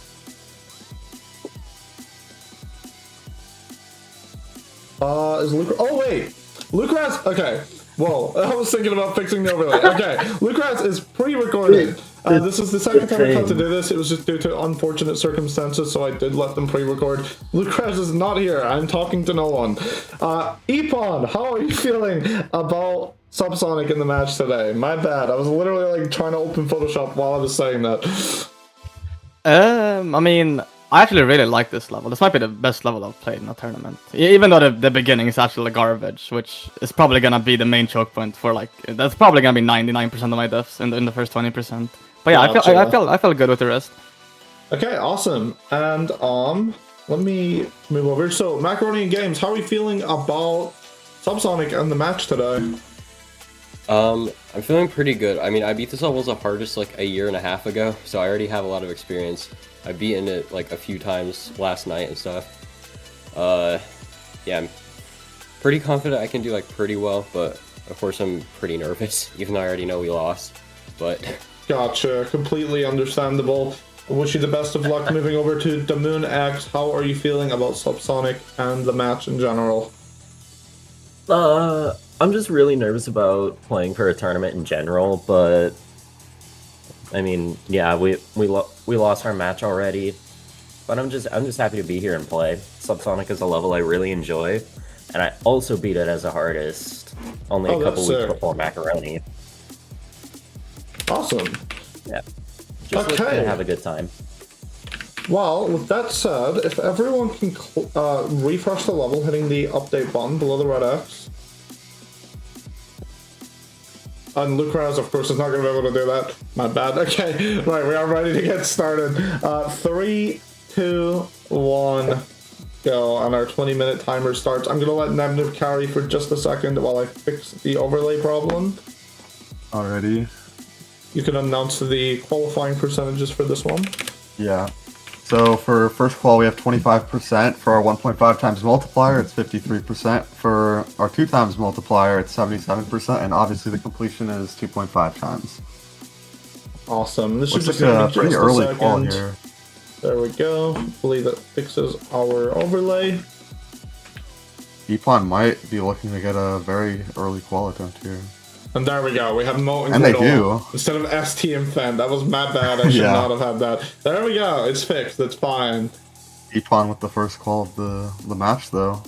Is Lukrasz... Oh, wait! Lukrasz... Okay. Whoa, I was thinking about fixing the overlay. Okay, Lukrasz is pre-recorded. This is the second time I had to do this. It was just due to unfortunate circumstances, so I did let them pre-record. Lukrasz is not here. I'm talking to no one. Epon, how are you feeling about SubSonic in the match today? My bad. I was literally like trying to open Photoshop while I was saying that. I mean, I actually really like this level. This might be the best level I've played in a tournament. Even though the beginning is actually garbage, which is probably gonna be the main choke point for like, that's probably gonna be 99% of my deaths in the first 20%. But yeah, I feel good with the rest. Okay, awesome. And let me move over. So Macaroni Games, how are you feeling about SubSonic and the match today? I'm feeling pretty good. I mean, I beat this level as the hardest like a year and a half ago, so I already have a lot of experience. I've beaten it like a few times last night and stuff. Yeah, I'm pretty confident I can do like pretty well, but of course I'm pretty nervous, even though I already know we lost. But gotcha, completely understandable. I wish you the best of luck moving over to DamoonX. How are you feeling about SubSonic and the match in general? I'm just really nervous about playing for a tournament in general, but I mean, yeah, we lost our match already, but I'm just happy to be here and play. SubSonic is a level I really enjoy, and I also beat it as a hardest only a couple weeks before Macaroni. Awesome. Yeah. Just to have a good time. Well, with that said, if everyone can refresh the level, hitting the update button below the red X. And Lukrasz, of course, is not going to be able to do that. My bad. Okay, right, we are ready to get started. 3, 2, 1, go. And our 20-minute timer starts. I'm going to let Nebnib carry for just a second while I fix the overlay problem. Alrighty. You can announce the qualifying percentages for this one. Yeah. So for first qual, we have 25%. For our 1.5 times multiplier, it's 53%. For our 2 times multiplier, it's 77%. And obviously the completion is 2.5 times. Awesome. This looks should like just a pretty early qual here. There we go. Hopefully that fixes our overlay. Epon might be looking to get a very early qual attempt here. And there we go. We have MOAT and they do. Instead of ST and Fent. That was my bad. I should not have had that. There we go. It's fixed. It's fine. Epon with the first qual of the match, though.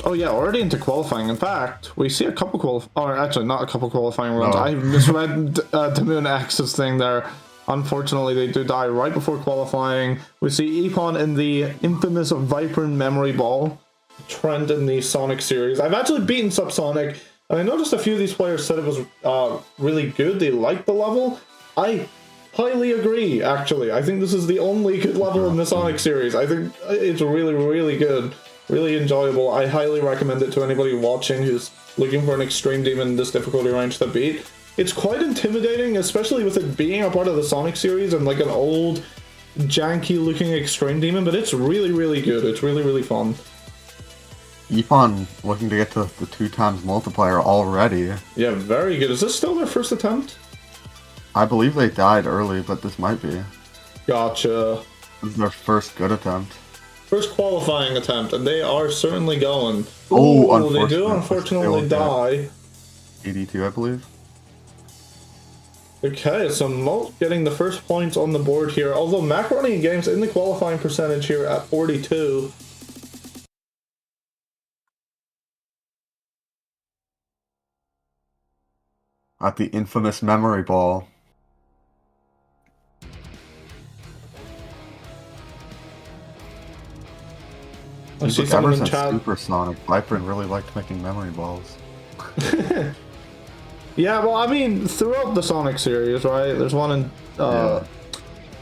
Oh yeah, already into qualifying. In fact, we see a couple or actually not a couple qualifying runs. I misread DamoonX's thing there. Unfortunately, they do die right before qualifying. We see Epon in the infamous ViPriN memory ball trend in the Sonic series. I've actually beaten SubSonic, and I noticed a few of these players said it was really good. They liked the level. I highly agree, actually. I think this is the only good level in the Sonic series. I think it's really, really good. Really enjoyable. I highly recommend it to anybody watching who's looking for an extreme demon in this difficulty range to beat. It's quite intimidating, especially with it being a part of the Sonic series and like an old, janky looking extreme demon, but it's really, really good. It's really, really fun. Epon looking to get to the 2 times multiplier already. Yeah, very good. Is this still their first attempt? I believe they died early, but this might be. Gotcha. This is their first good attempt. First qualifying attempt, and they are certainly going. Oh, they do unfortunately die. 82, I believe. Okay, so MOAT getting the first points on the board here, although Macaroni Games in the qualifying percentage here at 42. At the infamous memory ball. I see Look, someone ever in since chat. SuperSonic, ViPriN really liked making memory balls. Yeah, well, I mean, throughout the Sonic series, right? There's one in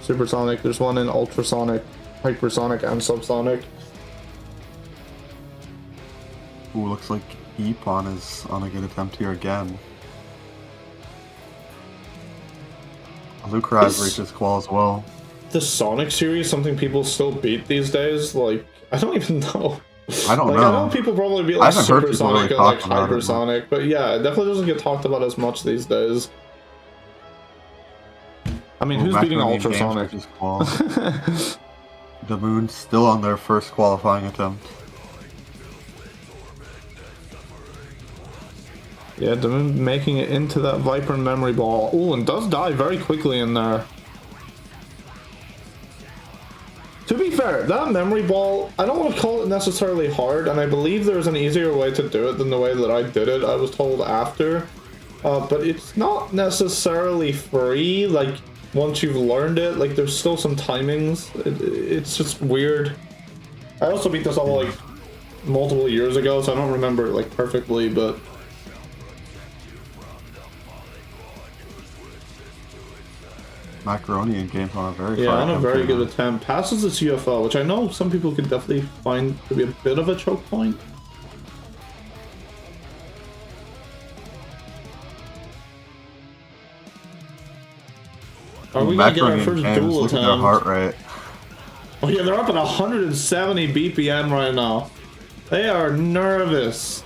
Supersonic, there's one in Ultrasonic, Hypersonic, and Subsonic. Ooh, looks like Epon is on a good attempt here again. Lukrasz reaches qual as well. The Sonic series, something people still beat these days? Like, I don't even know. I don't like, know. I know people probably beat I like haven't heard people Supersonic really and like talk about it Hypersonic, but yeah, it definitely doesn't get talked about as much these days. I mean, who's beating Macaroni Ultrasonic? Games reaches qual. Damoon still on their first qualifying attempt. Yeah, Damoon making it into that ViPriN memory ball. Oh, and does die very quickly in there. To be fair, that memory ball, I don't want to call it necessarily hard, and I believe there's an easier way to do it than the way that I did it, I was told after. But it's not necessarily free, like, once you've learned it, like, there's still some timings. It's just weird. I also beat this all, like, multiple years ago, so I don't remember it, like, perfectly, but... Macaroni in games on a very on a very good attempt. Passes its UFO, which I know some people could definitely find to be a bit of a choke point. Are we gonna get our first duel attempt? Look at their heart rate. Oh yeah, they're up at 170 BPM right now. They are nervous.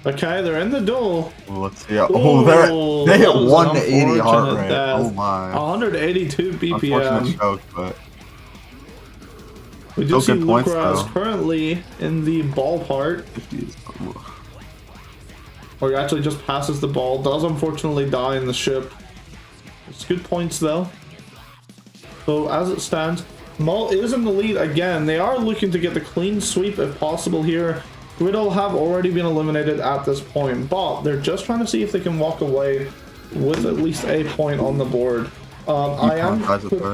Okay, they're in the duel. Well, let's see. Oh, they hit 180 heart rate. Death. Oh my. 182 BPM. Unfortunate choke, but we do see good points, Lukrasz though. currently in the ball part. Or he actually just passes the ball. Does unfortunately die in the ship. It's good points though. So as it stands, Maul is in the lead again. They are looking to get the clean sweep if possible here. GRDLE have already been eliminated at this point, but they're just trying to see if they can walk away with at least a point on the board. I am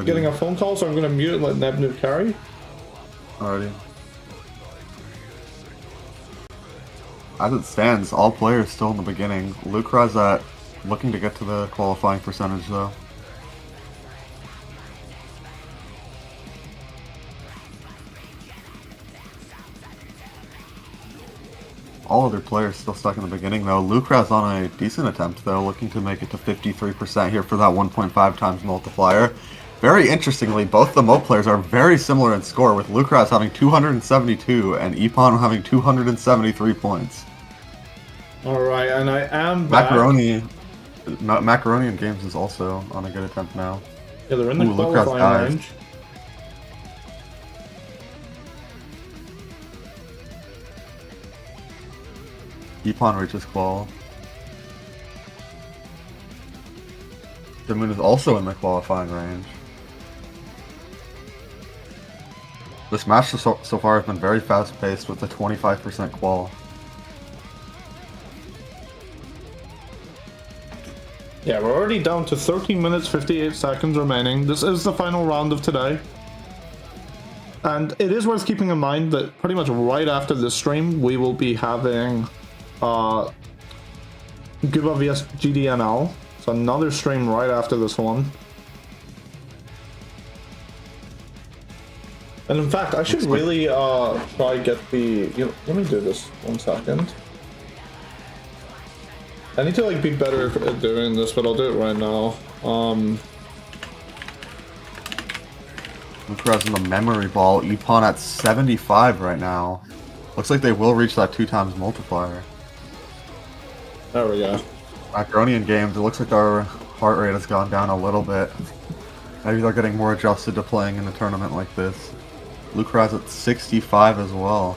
getting a phone call, so I'm going to mute and let Nebnu carry. Alrighty. As it stands, all players still in the beginning. Lukrasz looking to get to the qualifying percentage though. All other players still stuck in the beginning though. Lukrasz on a decent attempt though, looking to make it to 53% here for that 1.5 times multiplier. Very interestingly, both the MOAT players are very similar in score, with Lukrasz having 272 and Epon having 273 points. Alright, and I am back. Macaroni in games is also on a good attempt now. Yeah, they're in the qualifying range. Epon reaches qual. Damoon is also in the qualifying range. This match so far has been very fast paced with a 25% qual. Yeah, we're already down to 13 minutes 58 seconds remaining. This is the final round of today. And it is worth keeping in mind that pretty much right after this stream, we will be having Guba vs GDNL. So another stream right after this one. And in fact, I should really try get the... let me do this 1 second. I need to be better at doing this, but I'll do it right now. Lukrasz in the memory ball. Epon at 75 right now. Looks like they will reach that 2 times multiplier. There we go. Macaroni in games, it looks like our heart rate has gone down a little bit. Maybe they're getting more adjusted to playing in a tournament like this. Lukrasz at 65 as well.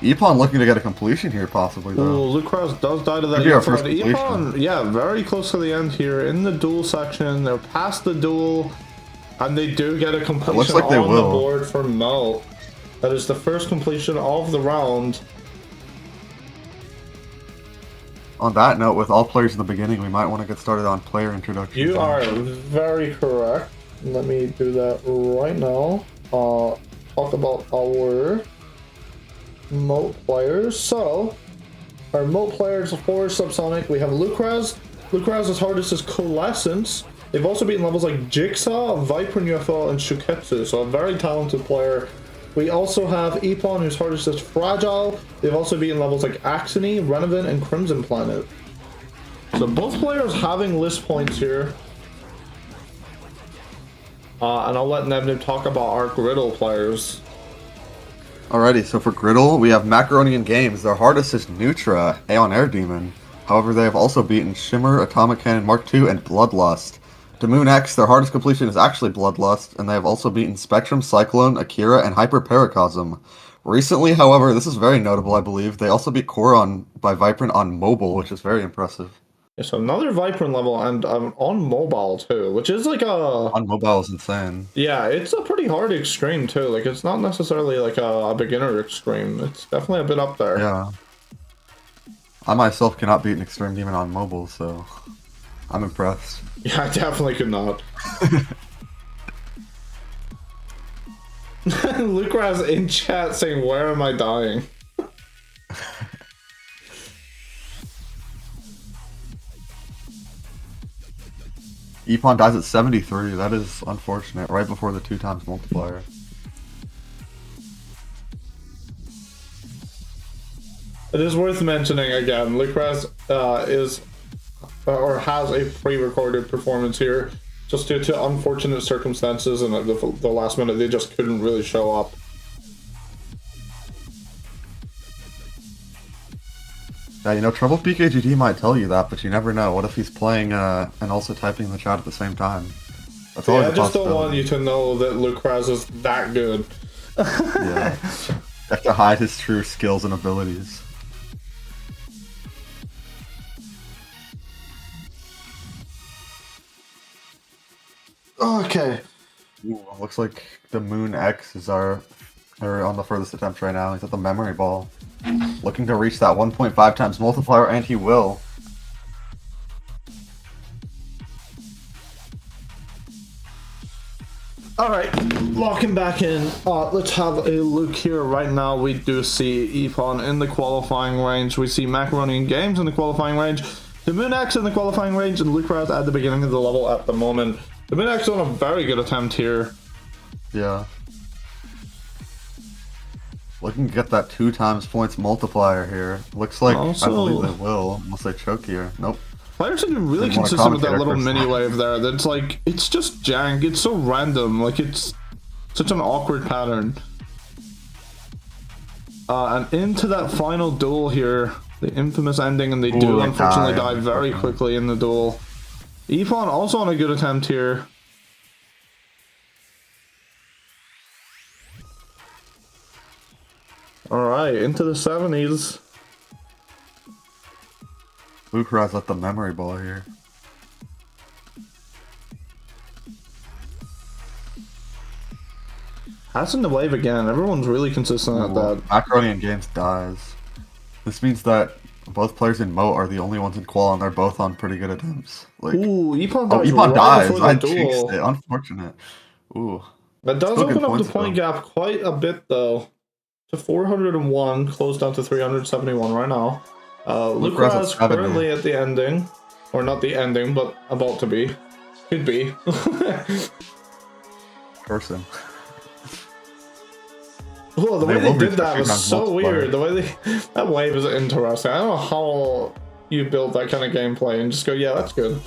Epon looking to get a completion here, possibly, though. Ooh, Lukrasz does die to that. Epon, yeah, very close to the end here. In the duel section, they're past the duel, and they do get a completion looks like on the board for Melt. That is the first completion of the round. On that note, with all players in the beginning, we might want to get started on player introductions. You are very correct. Let me do that right now. Talk about our MOAT players. So, our MOAT players for SubSonic, we have Lukrasz. Lukraz's hardest is Coalescence. They've also beaten levels like Jigsaw, ViPriN UFO, and Shuketsu, so a very talented player. We also have Epon, whose hardest is Fragile. They've also beaten levels like Axony, Renevin, and Crimson Planet. So both players having list points here. And I'll let Nebnib talk about our GRDLE players. Alrighty, so for GRDLE, we have Macaroni in Games. Their hardest is Nutra, Aeon Air Demon. However, they have also beaten Shimmer, Atomic Cannon Mark II, and Bloodlust. DamoonX, their hardest completion is actually Bloodlust, and they have also beaten Spectrum, Cyclone, Akira, and Hyper Paracosm. Recently, however, this is very notable, I believe, they also beat Coron by ViPriN on mobile, which is very impressive. Yeah, so another ViPriN level, and on mobile too, which is like a... On mobile is insane. Yeah, it's a pretty hard extreme too. Like, it's not necessarily like a beginner extreme. It's definitely a bit up there. Yeah. I myself cannot beat an Extreme Demon on mobile, so I'm impressed. Yeah, I definitely could not. Lukrasz in chat saying, "Where am I dying?" Epon dies at 73. That is unfortunate. Right before the 2x multiplier. It is worth mentioning again, Lukrasz is or has a pre-recorded performance here, just due to unfortunate circumstances, and at the last minute they just couldn't really show up. Yeah, you know, Trouble PKGD might tell you that, but you never know. What if he's playing and also typing in the chat at the same time? That's always Yeah, I a just don't possibility. want you to know that Lukrasz is that good. Yeah. You have to hide his true skills and abilities. Okay. Ooh, looks like DamoonX is on the furthest attempt right now. He's at the memory ball. Looking to reach that 1.5 times multiplier, and he will. Alright, locking back in. Let's have a look here. Right now, we do see Epon in the qualifying range. We see Macaroni in Games in the qualifying range. DamoonX in the qualifying range, and Lukrasz at the beginning of the level at the moment. DamoonX on a very good attempt here. Yeah. Looking to get that 2 times points multiplier here. Looks like Also, I believe they will, unless they choke here. Nope. Players have been really Didn't want a consistent with that commentator little first. mini wave there. That's like, it's just jank. It's so random. Like, it's such an awkward pattern. And into that final duel here, the infamous ending, and they do unfortunately die very quickly in the duel. Epon also on a good attempt here. Alright, into the 70s. Lukrasz at the memory ball here. Passing the wave again. Everyone's really consistent at that. Macaroni in Games dies. This means that both players in MOAT are the only ones in qual, and they're both on pretty good attempts. Like, ooh, Epon oh, dies. Epon right dies. before I the duel. jinxed it. Unfortunate. Ooh. That does Still good open up the points, point though. gap quite a bit, though. To 401, closed down to 371 right now. Lukrasz at Lukrasz 70. currently at the ending. Or not the ending, but about to be. Could be. Person. Oh, the They way they will did reach that the was 3 so times multiplier. weird. The way that wave is interesting. I don't know how you build that kind of gameplay and just go, yeah, that's good.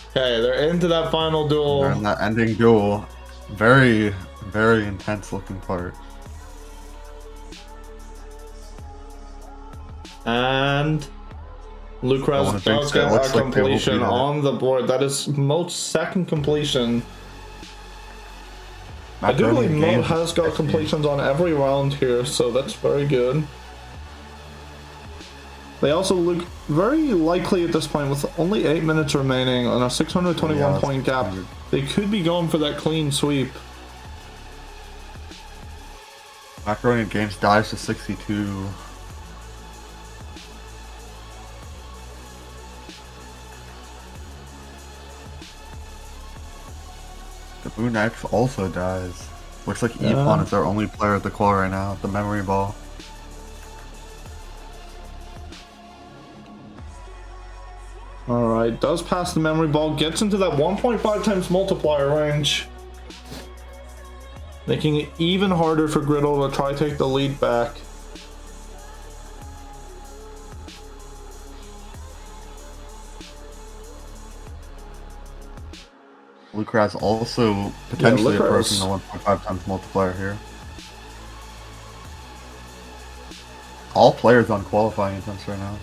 Okay, they're into that final duel. They're in that ending duel. Very, very intense looking part. And Lukrasz does get a completion on the board. That is Moat's second completion. I do believe Moat has got completions on every round here, so that's very good. They also look very likely at this point, with only 8 minutes remaining on a 621 point gap. They could be going for that clean sweep. Macaroni in Games dies to 62. DamoonX also dies. Looks like Epon is our only player at the qual right now, at the memory ball. Alright, does pass the memory ball, gets into that 1.5 times multiplier range. Making it even harder for GRDLE to try to take the lead back. Lukrasz also potentially Lukrasz. approaching the 1.5 times multiplier here. All players on qualifying attempts right now.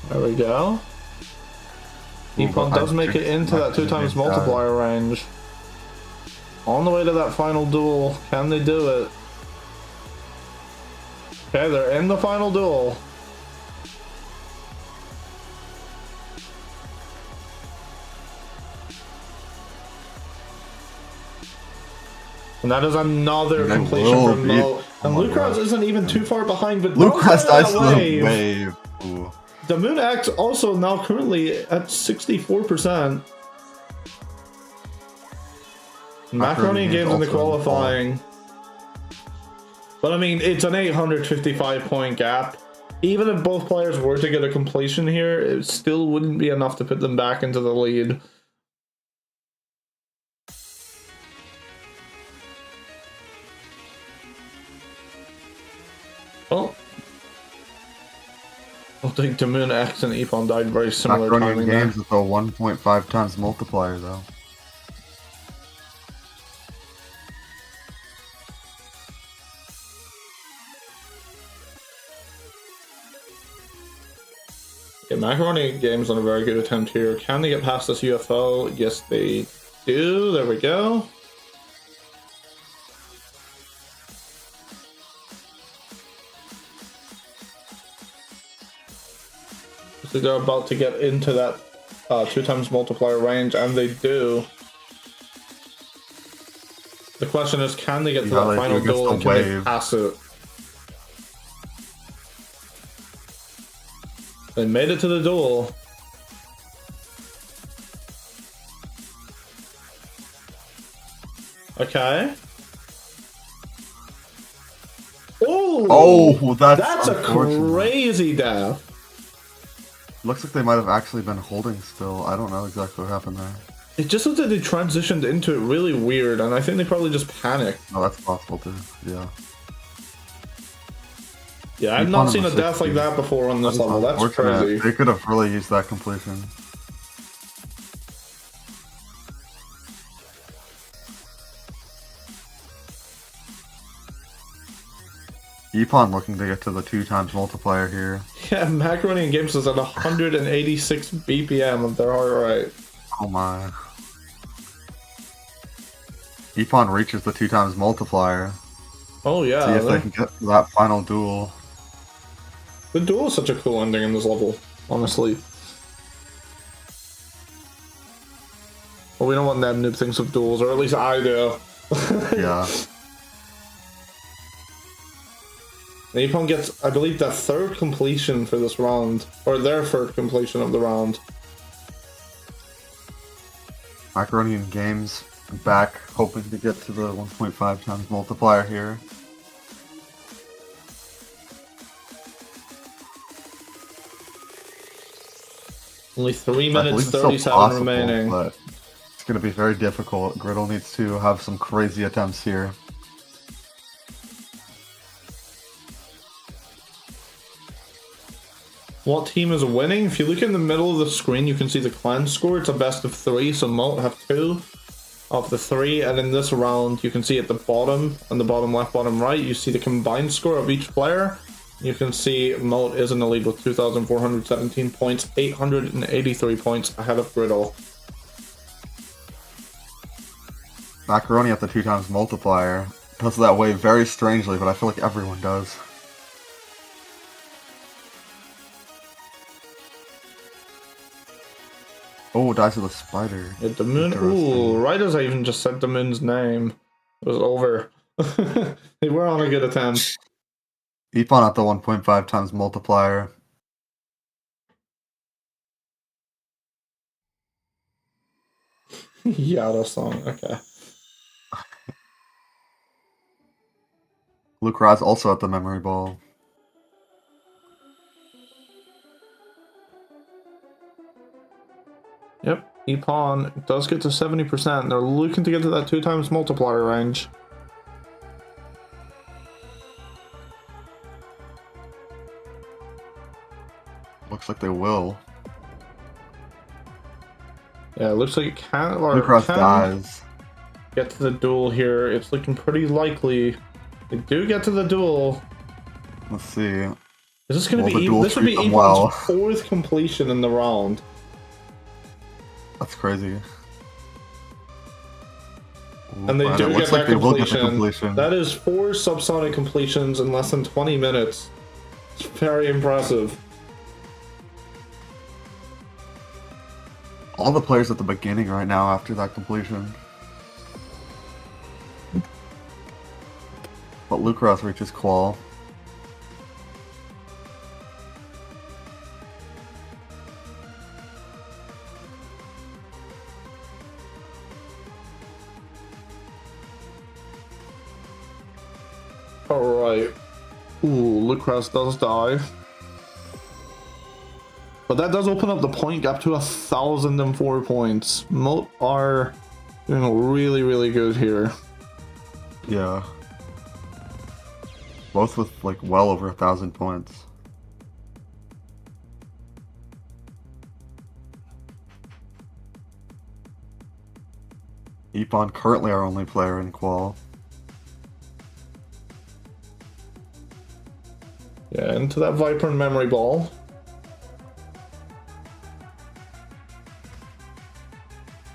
There we go. Epon does make it into that 2 times multiplier range. On the way to that final duel. Can they do it? Okay, they're in the final duel. And that is another completion from MOAT. And Lukrasz isn't even too far behind, but Lukrasz dies to the wave. Ooh. DamoonX also now currently at 64%. Macaroni games in the qualifying. But I mean, it's an 855 point gap. Even if both players were to get a completion here, it still wouldn't be enough to put them back into the lead. Oh. I think DamoonX and Epon died very similar Macaroni timing games there. with a 1.5 times multiplier though. Yeah, Macaroni games on a very good attempt here. Can they get past this UFO? Yes, they do. There we go. So they're about to get into that 2 times multiplier range, and they do. The question is, can they get to that final duel and can they pass it? They made it to the duel. Okay. Oh, that's a crazy death. Looks like they might have actually been holding still. I don't know exactly what happened there. It just looks like they transitioned into it really weird, and I think they probably just panicked. Oh, that's possible too. Yeah. Yeah, I've not seen a death like that before on this level. That's crazy. They could have really used that completion. Epon looking to get to the 2 times multiplier here. Yeah, Macaroni Games is at 186 BPM if they're alright. Oh my. Epon reaches the 2 times multiplier. Oh yeah. See if they can get to that final duel. The duel is such a cool ending in this level, honestly. Well, we don't want that noob things of duels, or at least I do. Yeah. Epon gets, I believe, the 3rd completion for this round, or their 3rd completion of the round. Macaroni Games back, hoping to get to the 1.5 times multiplier here. Only 3 minutes 37 remaining. But it's going to be very difficult. GRDLE needs to have some crazy attempts here. What team is winning? If you look in the middle of the screen, you can see the clan score. It's a best of 3, so MOAT have 2 of the 3. And in this round, you can see at the bottom, on the bottom left, bottom right, you see the combined score of each player. You can see MOAT is in the lead with 2,417 points, 883 points ahead of GRDLE. Macaroni at the 2 times multiplier does that way very strangely, but I feel like everyone does. Oh, dies with a spider. Yeah, Damoon. Ooh, right as I even just said Damoon's name, it was over. They were on a good attempt. Epon at the 1.5 times multiplier. Yada song, okay. Lukrasz also at the memory ball. Yep, E-Pawn does get to 70%. They're looking to get to that 2 times multiplier range. Looks like they will. Yeah, it looks like it can't. Lukrasz dies. Get to the duel here. It's looking pretty likely. They do get to the duel. Let's see. Is this going to Will be? the duel This would be treat them E-Pawn's well? 4th completion in the round. That's crazy. And they Ooh, do it get looks that like they will get the completion. completion. That is 4 subsonic completions in less than 20 minutes. It's very impressive. All the players at the beginning right now after that completion. But Lukrasz reaches qual. Alright. Ooh, Lukrasz does die. But that does open up the point gap to 1,004 points. MOAT are doing really, really good here. Yeah. Both with like well over 1,000 points. E-Pawn currently our only player in qual. Yeah, into that ViPriN memory ball.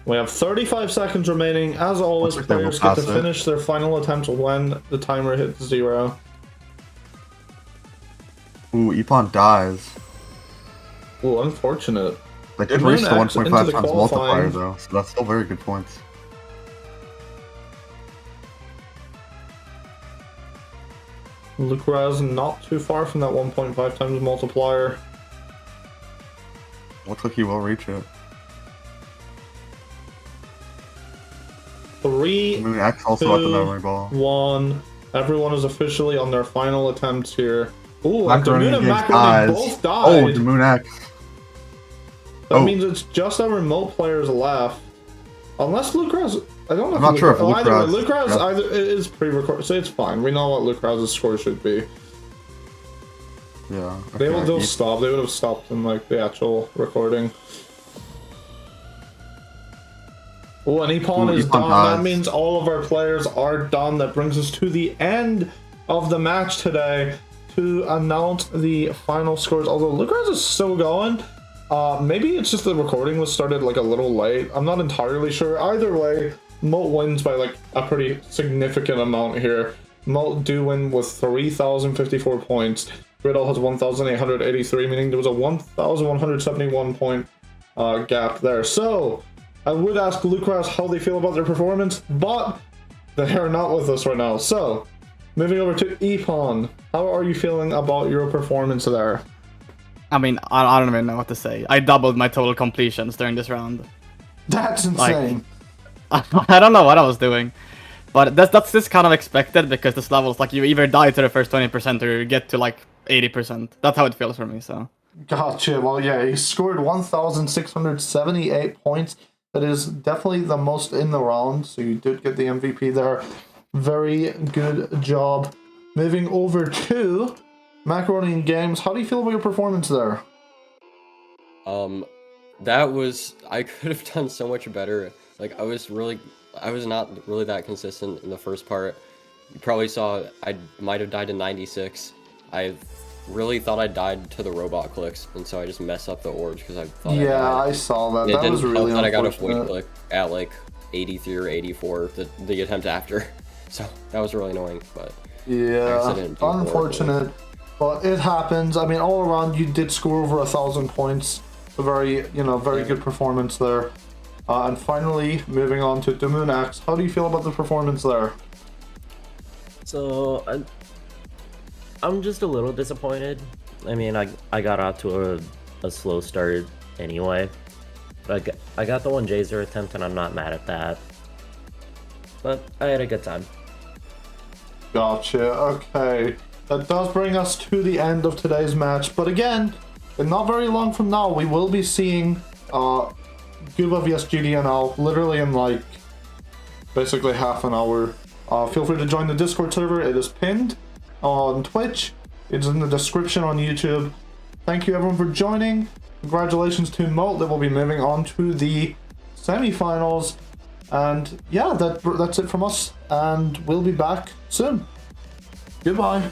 We have 35 seconds remaining. As always, Looks like they will players get to pass it. finish their final attempt when the timer hits 0. Ooh, E-Pawn dies. Ooh, unfortunate. They did DamoonX reach the 1.5 into the times multiplier qualifying. though, so that's still very good points. Lukrasz not too far from that 1.5 times multiplier. Looks like he will reach it. 3, DamoonX also at the 2, memory ball. 1. Everyone is officially on their final attempts here. Ooh, and Macaroni Damoon and against Macaroni dies. both died. Oh, DamoonX. That Oh. means it's just our remote players left. Unless Lukrasz, I don't know. I'm not sure if either way, Lukrasz- Lukrasz yeah. either is pre-recorded, so it's fine. We know what Lukrasz's score should be. Yeah. They will okay. they'll stop. They would have stopped in like the actual recording. Oh, and E-Pawn Ooh, is E-Pawn done. dies. That means all of our players are done. That brings us to the end of the match today to announce the final scores. Although Lukrasz is still going. Maybe it's just the recording was started like a little late. I'm not entirely sure. Either way, MOAT wins by like a pretty significant amount here. MOAT do win with 3,054 points. GRDLE has 1,883, meaning there was a 1,171 point gap there. So I would ask Lukrasz how they feel about their performance, but they are not with us right now. So moving over to E-Pawn, how are you feeling about your performance there? I mean, I don't even know what to say. I doubled my total completions during this round. That's insane. I don't know what I was doing. But that's just kind of expected because this level is like you either die to the first 20% or you get to like 80%. That's how it feels for me, so. Gotcha. Well, yeah, he scored 1,678 points. That is definitely the most in the round, so you did get the MVP there. Very good job. Moving over to Macaroni and Games, how do you feel about your performance there? That was, I could have done so much better. Like, I was not really that consistent in the first part. You probably saw I might have died to 96. I really thought I died to the robot clicks, and so I just messed up the orbs because I thought I saw that. It That didn't was help really that I got a unfortunate. void click at like 83 or 84 the attempt after. So that was really annoying, but Yeah, I didn't do horribly. unfortunate, but it happens. I mean, all around you did score over 1,000 points. A very, very good performance there. And finally, moving on to DamoonX, how do you feel about the performance there? So I'm just a little disappointed. I mean, I got out to a slow start anyway. But I got the 1 Jazer attempt, and I'm not mad at that. But I had a good time. Gotcha, okay. That does bring us to the end of today's match, but again, in not very long from now, we will be seeing Guba vs GDNL literally in like basically half an hour. Feel free to join the Discord server. It is pinned on Twitch. It's in the description on YouTube. Thank you everyone for joining. Congratulations to MOAT that will be moving on to the semi-finals. And yeah, that's it from us, and we'll be back soon. Goodbye.